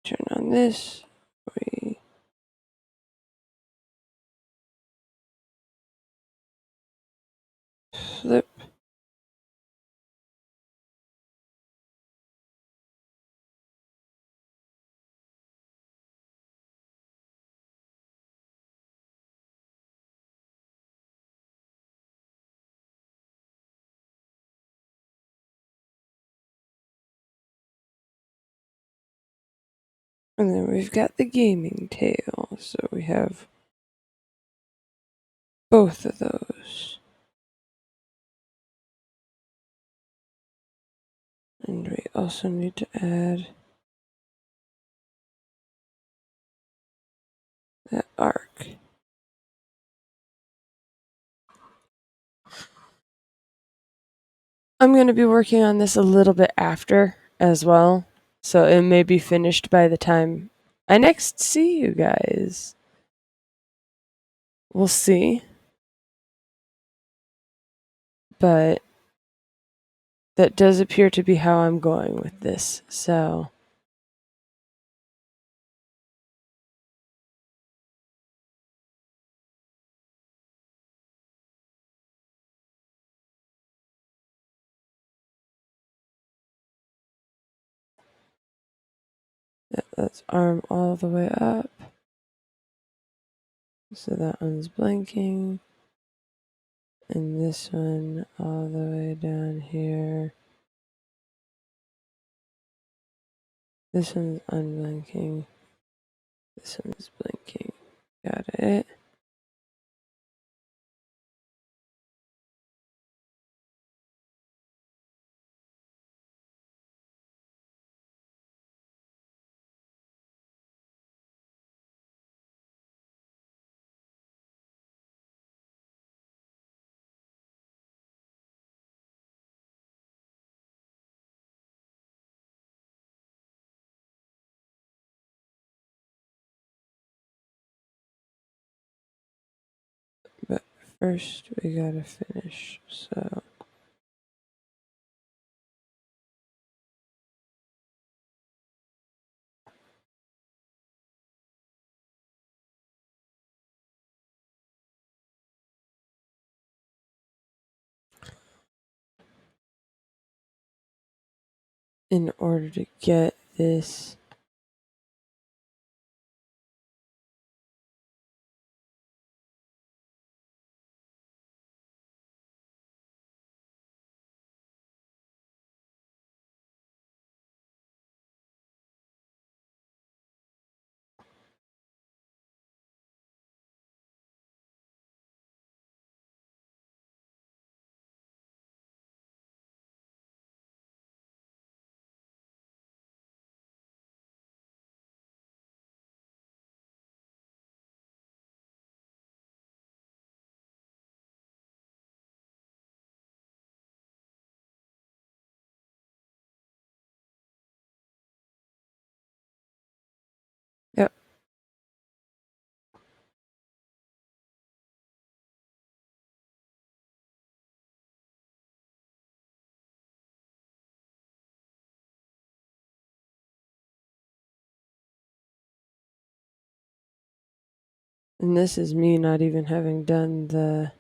Turn on this. We flip. And then we've got the gaming tail. So we have both of those. And we also need to add that arc. I'm going to be working on this a little bit after as well. So it may be finished by the time I next see you guys. We'll see. But that does appear to be how I'm going with this. So let's arm all the way up. So that one's blinking. And this one all the way down here. This one's unblinking. This one's blinking. Got it. But first we gotta finish. So in order to get this And this is me not even having done the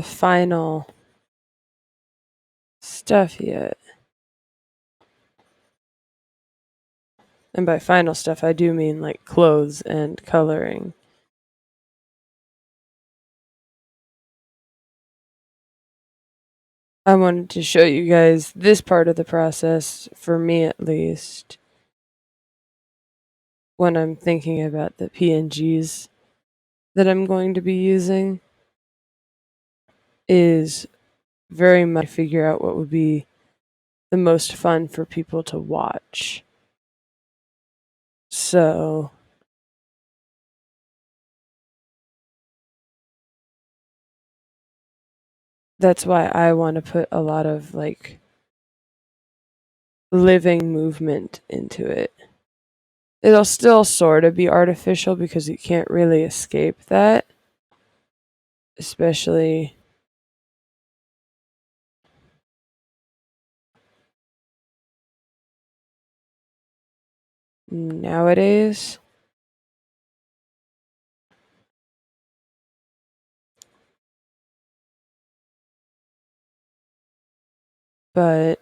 final stuff yet. And by final stuff, I do mean like clothes and coloring. I wanted to show you guys this part of the process, for me at least, when I'm thinking about the PNGs that I'm going to be using, is very much figure out what would be the most fun for people to watch. So that's why I want to put a lot of like living movement into it. It'll still sort of be artificial because you can't really escape that, especially nowadays. But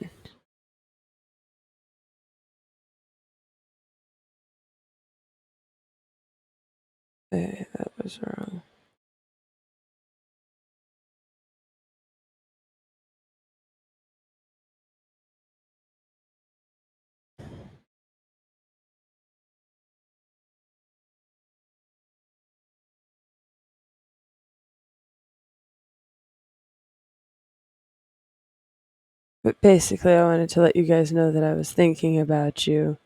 that was wrong. But basically, I wanted to let you guys know that I was thinking about you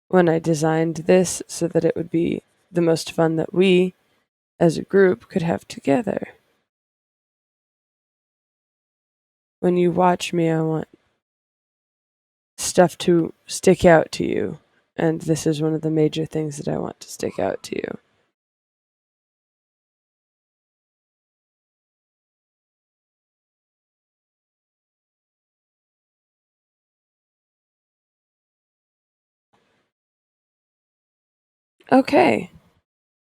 when I designed this so that it would be the most fun that we, as a group, could have together. When you watch me, I want stuff to stick out to you. And this is one of the major things that I want to stick out to you. Okay.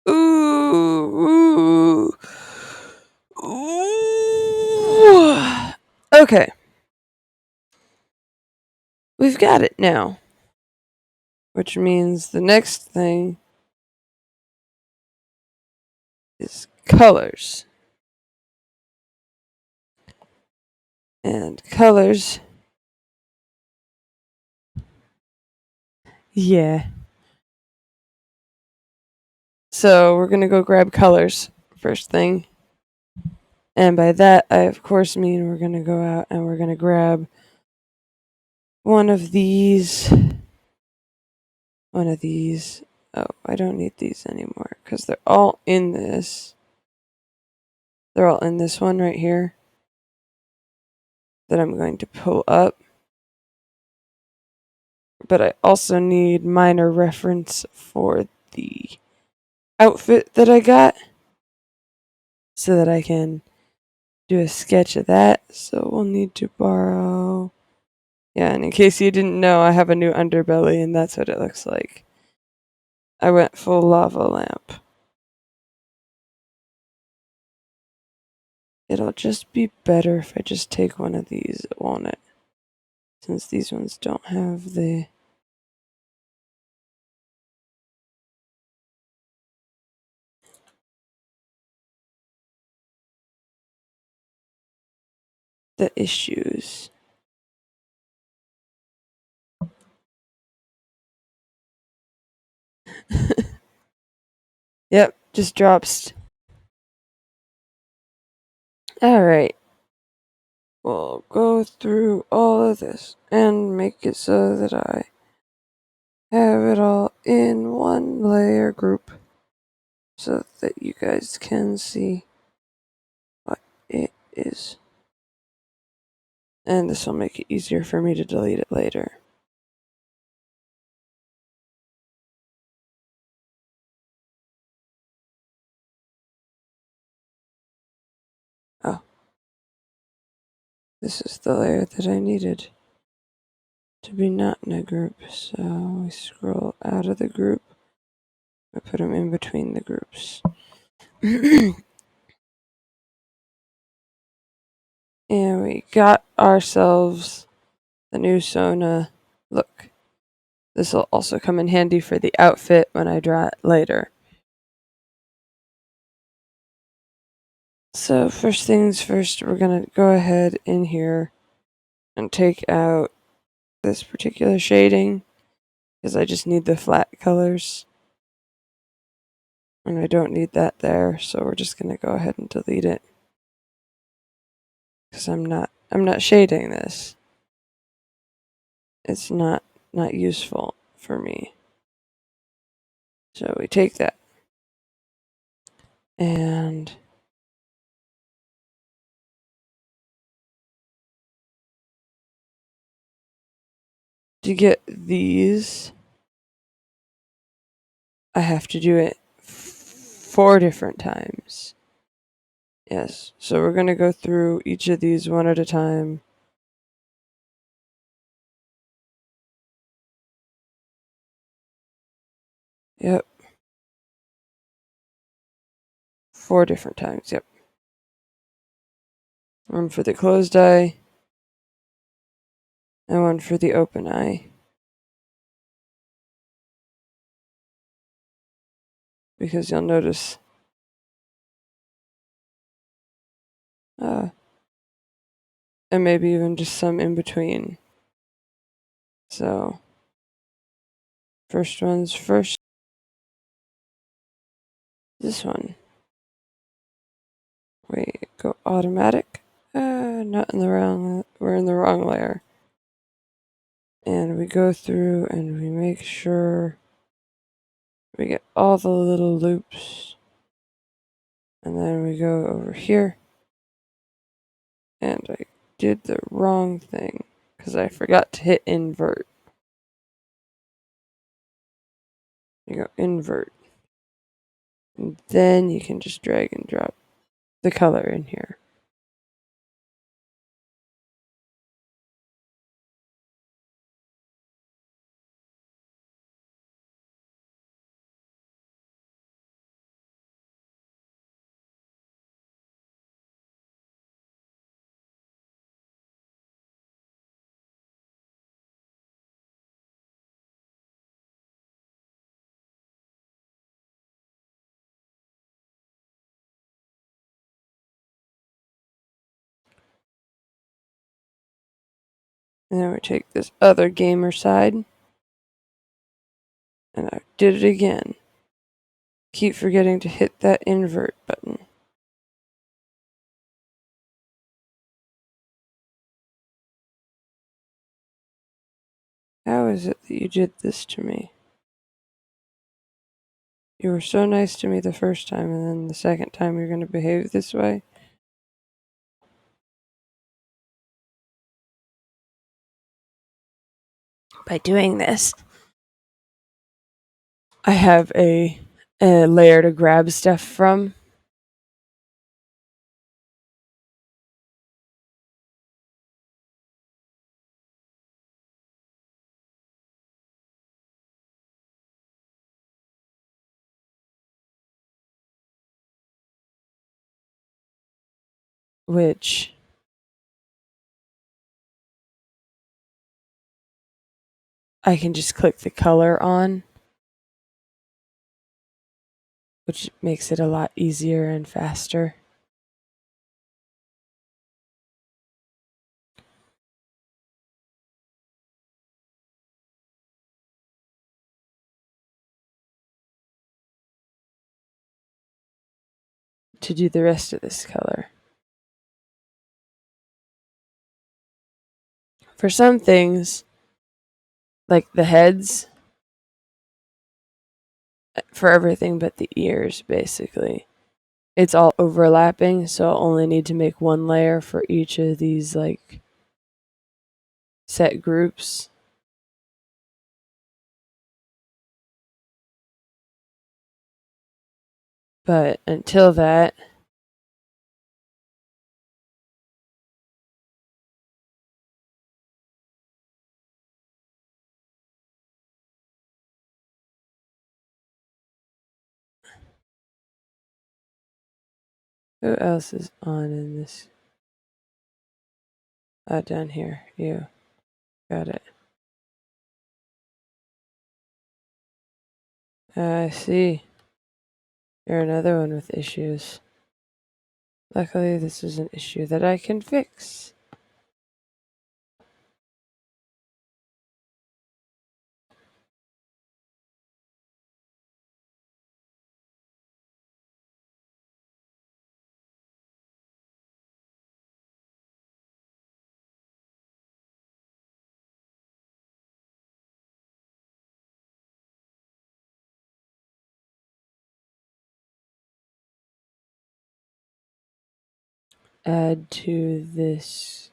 Ooh. Ooh. Okay. We've got it now. Which means the next thing is colors. And colors. Yeah. So we're going to go grab colors first thing. And by that, I of course mean we're going to go out and we're going to grab one of these. One of these. Oh, I don't need these anymore because they're all in this. They're all in this one right here that I'm going to pull up. But I also need minor reference for the outfit that I got so that I can do a sketch of that. So we'll need to borrow. Yeah, and in case you didn't know, I have a new underbelly and that's what it looks like. I went full lava lamp. It'll just be better if I just take one of these, won't it? Since these ones don't have the issues. Yep, just drops. Alright. We'll go through all of this and make it so that I have it all in one layer group so that you guys can see what it is. And this will make it easier for me to delete it later. Oh. This is the layer that I needed. to be not in a group. So we scroll out of the group. We put them in between the groups. And we got ourselves the new Sona look. This will also come in handy for the outfit when I draw it later. So first things first, we're going to go ahead in here and take out this particular shading because I just need the flat colors. And I don't need that there, so we're just going to go ahead and delete it. Because I'm not shading this. It's not useful for me. So we take that. And to get these, I have to do it 4 different times. Yes, so we're going to go through each of these one at a time. Yep. 4 different times, yep. One for the closed eye, and one for the open eye. Because you'll notice and maybe even just some in between. So first one's first. This one. Wait, go automatic? Not in the wrong, we're in the wrong layer. And we go through and we make sure we get all the little loops. And then we go over here. And I did the wrong thing because I forgot to hit invert. You go invert. And then you can just drag and drop the color in here. And then we take this other gamer side. And I did it again. Keep forgetting to hit that invert button. How is it that you did this to me? You were so nice to me the first time, and then the second time you're going to behave this way? By doing this, I have a layer to grab stuff from. Which I can just click the color on, which makes it a lot easier and faster. To do the rest of this color. For some things, like the heads, for everything but the ears, basically, it's all overlapping, so I'll only need to make one layer for each of these, like, set groups. But until that, Who else is on in this? Down here. You. Got it. I see. You're another one with issues. Luckily, this is an issue that I can fix. Add to this.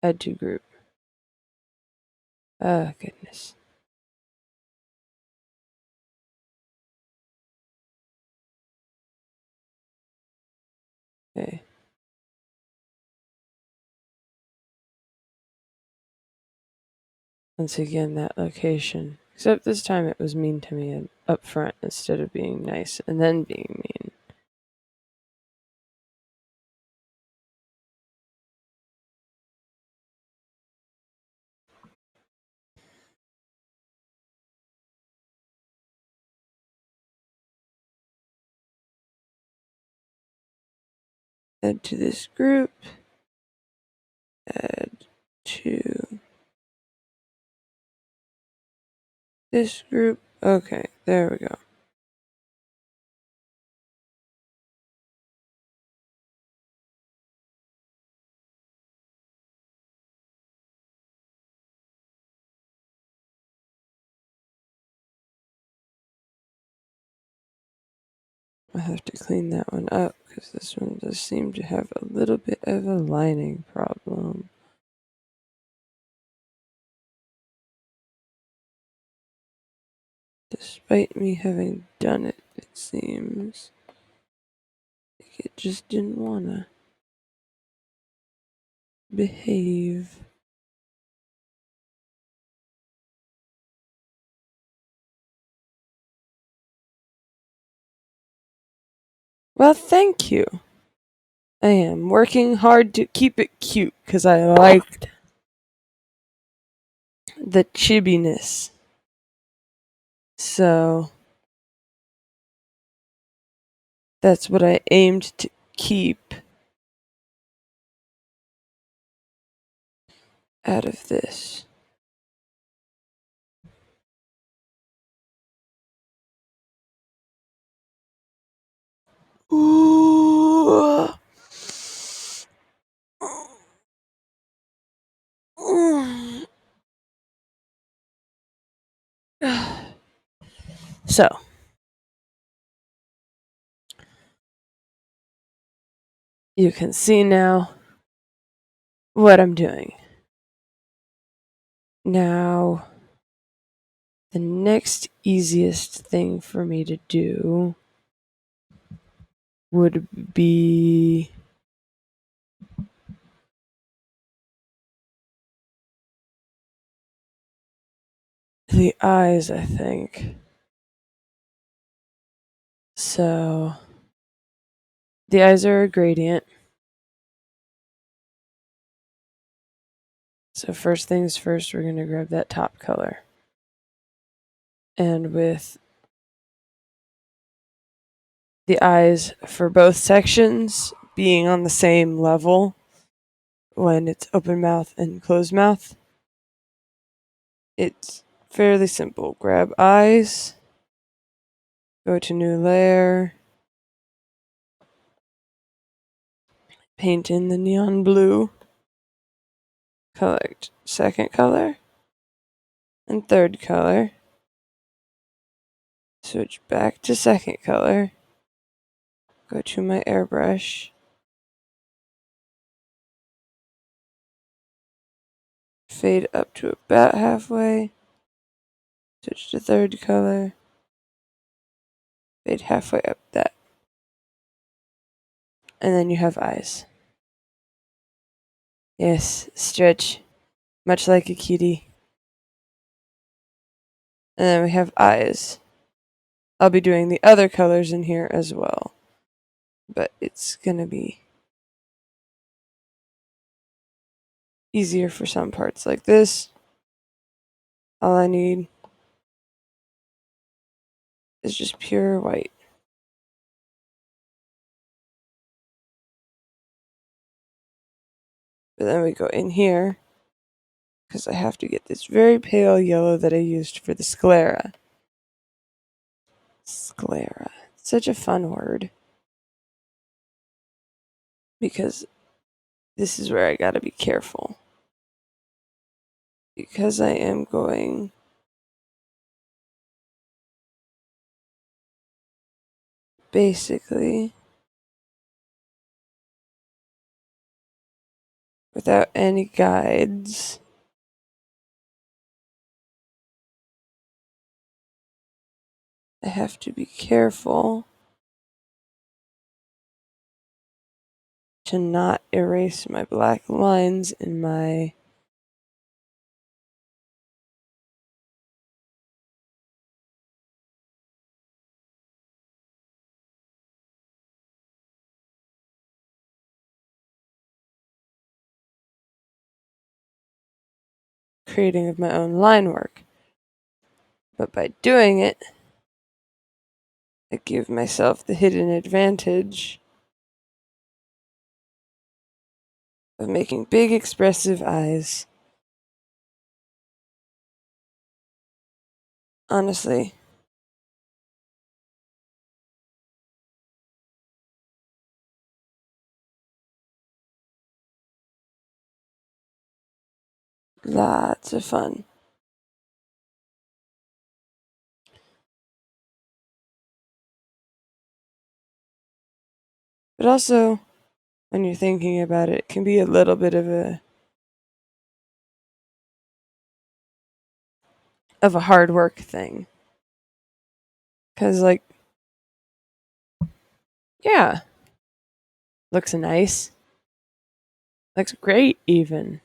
Add to group. Oh, goodness. Okay. Once again, that location. Except this time it was mean to me up front instead of being nice and then being mean. Add to this group. Add to this group. Okay, there we go. I have to clean that one up because this one does seem to have a little bit of a lining problem. Despite me having done it, it seems like it just didn't wanna behave. Well, thank you. I am working hard to keep it cute because I liked the chibbiness. So that's what I aimed to keep out of this. Ooh. So, you can see now what I'm doing. Now, the next easiest thing for me to do would be the eyes, I think. So, the eyes are a gradient. So first things first, we're going to grab that top color. And with the eyes for both sections being on the same level when it's open mouth and closed mouth, it's fairly simple. Grab eyes, go to new layer, paint in the neon blue, collect second color and third color, switch back to second color, go to my airbrush, fade up to about halfway, switch to third color, fade halfway up that. And then you have eyes. Yes, stretch, much like a kitty. And then we have eyes. I'll be doing the other colors in here as well. but it's gonna be easier for some parts. Like this, all I need is just pure white. But then we go in here, because I have to get this very pale yellow that I used for the sclera. Sclera. Such a fun word. Because this is where I gotta be careful. Because I am going basically without any guides. I have to be careful to not erase my black lines in my creating of my own line work. But by doing it, I give myself the hidden advantage of making big expressive eyes. Honestly, lots of fun. But also, when you're thinking about it, it can be a little bit of a hard work thing. Cause like, yeah, looks nice. Looks great even.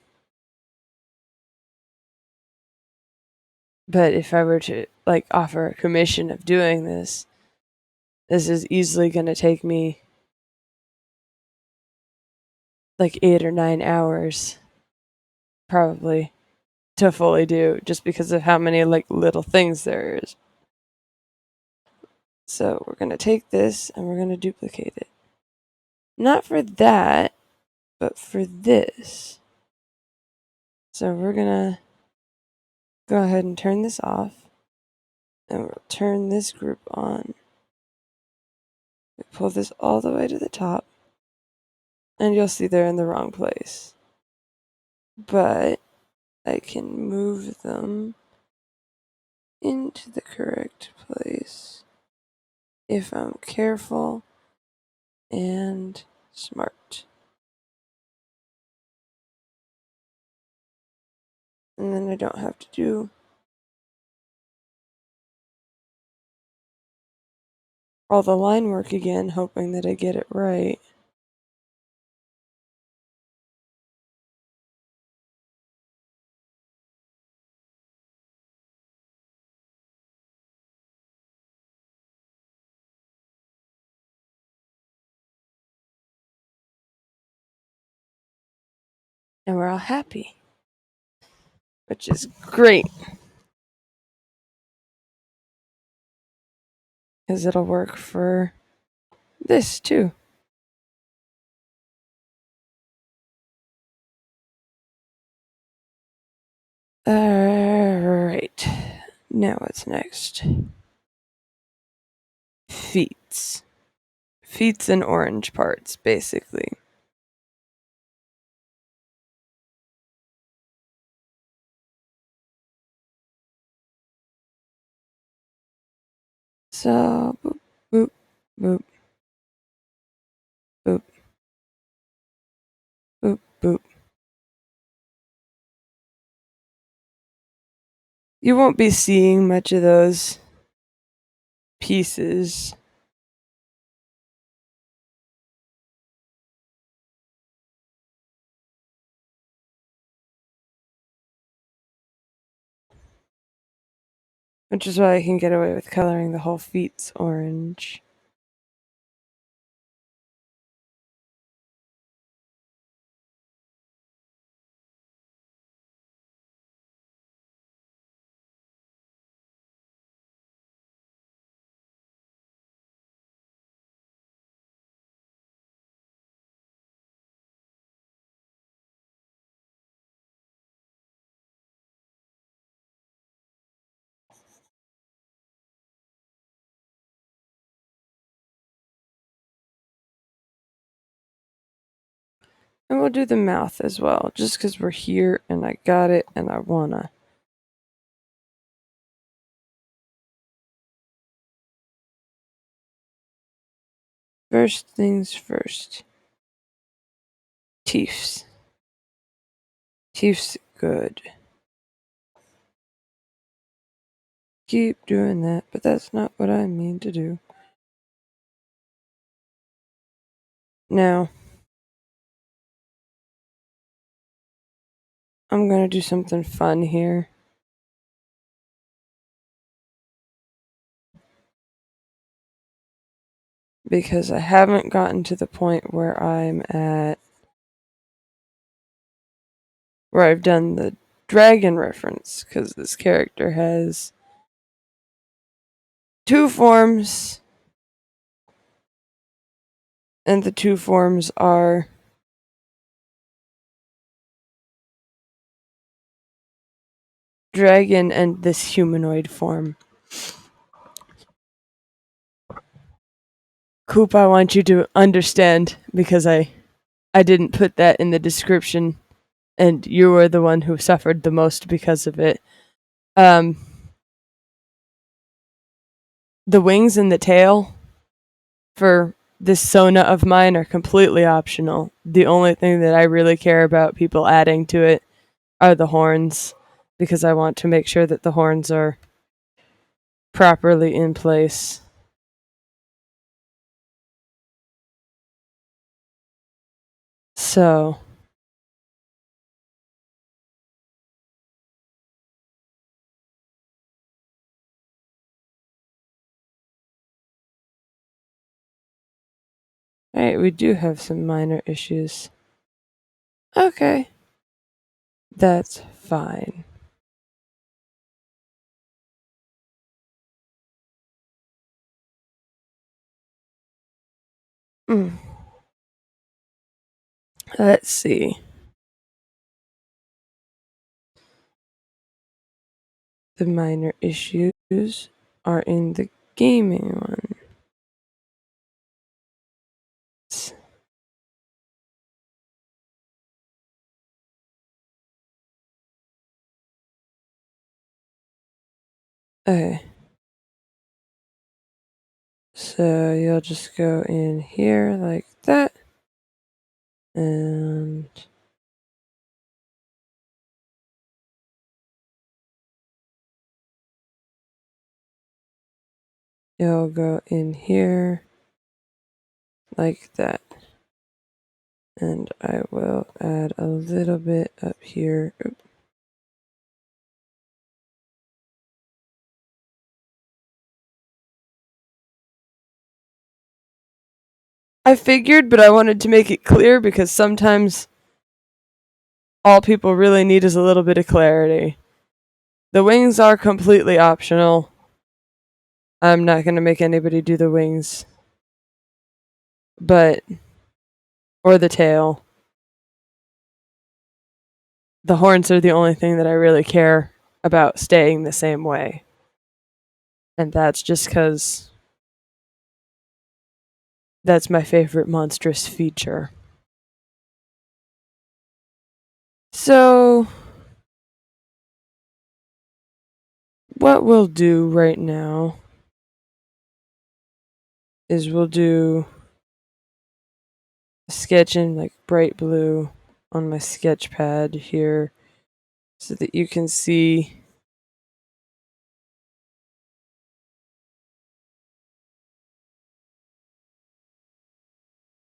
But if I were to like offer a commission of doing this, this is easily going to take me like 8 or 9 hours, probably, to fully do, just because of how many like little things there is. So we're going to take this and we're going to duplicate it. Not for that, but for this. So we're going to go ahead and turn this off. And we'll turn this group on. We pull this all the way to the top. And you'll see they're in the wrong place. But I can move them into the correct place if I'm careful and smart. And then I don't have to do all the line work again, hoping that I get it right. And we're all happy, which is great because it'll work for this too. Alright, now what's next? Feet. Feet and orange parts, basically. So, boop, boop, boop, boop, boop, boop. You won't be seeing much of those pieces. Which is why I can get away with coloring the whole feet orange. And we'll do the mouth as well, just because we're here and I got it and I wanna. First things first. Teeths. Teeths good. Keep doing that, but that's not what I mean to do. Now, I'm gonna do something fun here. Because I haven't gotten to the point where where I've done the dragon reference, because this character has two forms, and the two forms are dragon and this humanoid form. Coop, I want you to understand, because I didn't put that in the description, and you were the one who suffered the most because of it. The wings and the tail for this Sona of mine are completely optional. The only thing that I really care about people adding to it are the horns, because I want to make sure that the horns are properly in place. So, alright, we do have some minor issues. Okay. That's fine. Mm. Let's see. The minor issues are in the gaming one. Okay. So you'll just go in here like that. And you'll go in here like that. And I will add a little bit up here. Oop. I figured, but I wanted to make it clear because sometimes all people really need is a little bit of clarity. The wings are completely optional. I'm not going to make anybody do the wings. But, or the tail. The horns are the only thing that I really care about staying the same way. And that's just because that's my favorite monstrous feature. So, what we'll do right now is we'll do a sketch in like bright blue on my sketch pad here so that you can see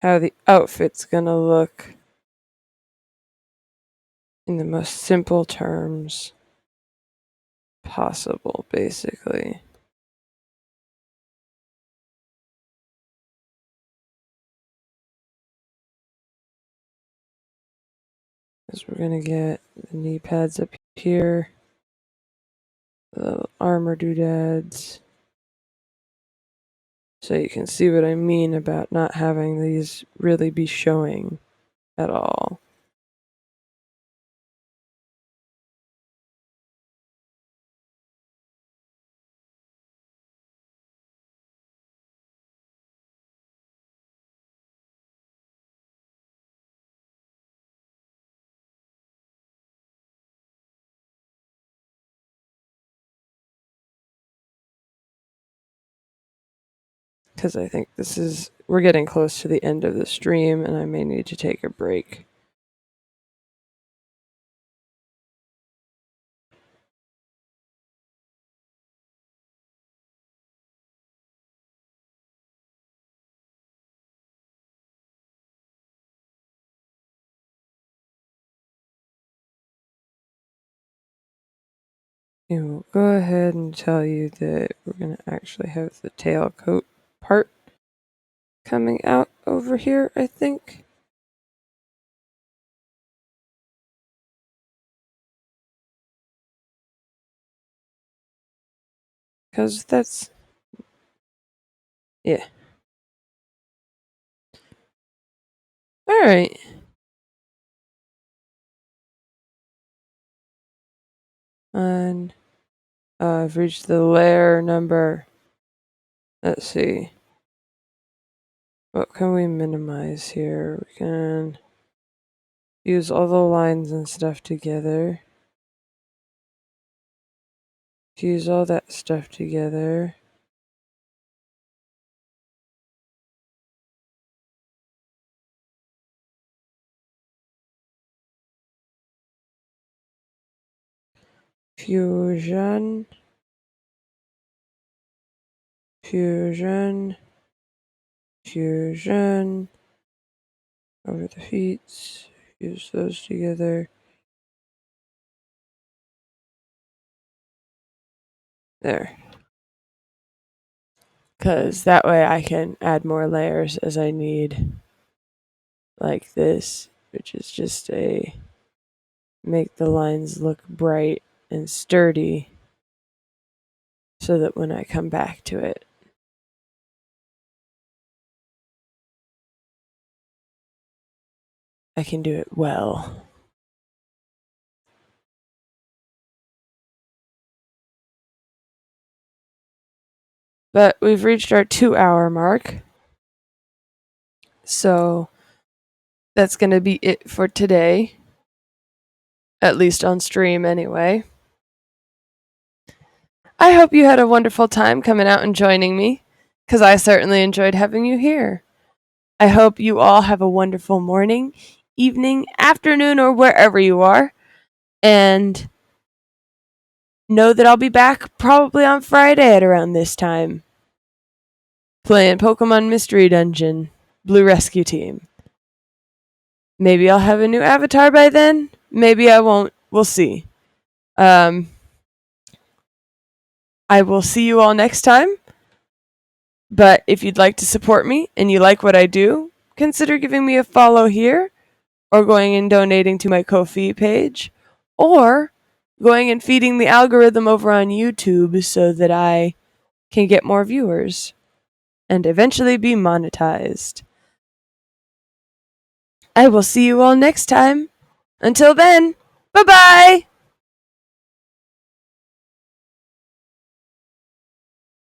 how the outfit's gonna look in the most simple terms possible, basically. Because we're gonna get the knee pads up here, the little armor doodads, so you can see what I mean about not having these really be showing at all. because I think we're getting close to the end of the stream and I may need to take a break. I will go ahead and tell you that we're going to actually have the tailcoat part coming out over here, I think. Because that's... yeah. Alright. And I've reached the layer number. Let's see. What can we minimize here? We can use all the lines and stuff together. Fuse all that stuff together. Fusion. Fusion. Fusion. Over the feet. Fuse those together. There. Because that way I can add more layers as I need. Like this, which is just make the lines look bright and sturdy so that when I come back to it, I can do it well. But we've reached our 2-hour mark. So that's going to be it for today. At least on stream, anyway. I hope you had a wonderful time coming out and joining me, because I certainly enjoyed having you here. I hope you all have a wonderful morning, evening, afternoon, or wherever you are. And know that I'll be back probably on Friday at around this time, playing Pokemon Mystery Dungeon, Blue Rescue Team. Maybe I'll have a new avatar by then. Maybe I won't. We'll see. I will see you all next time. But if you'd like to support me and you like what I do, consider giving me a follow here, or going and donating to my Ko-fi page, or going and feeding the algorithm over on YouTube so that I can get more viewers and eventually be monetized. I will see you all next time. Until then, bye-bye!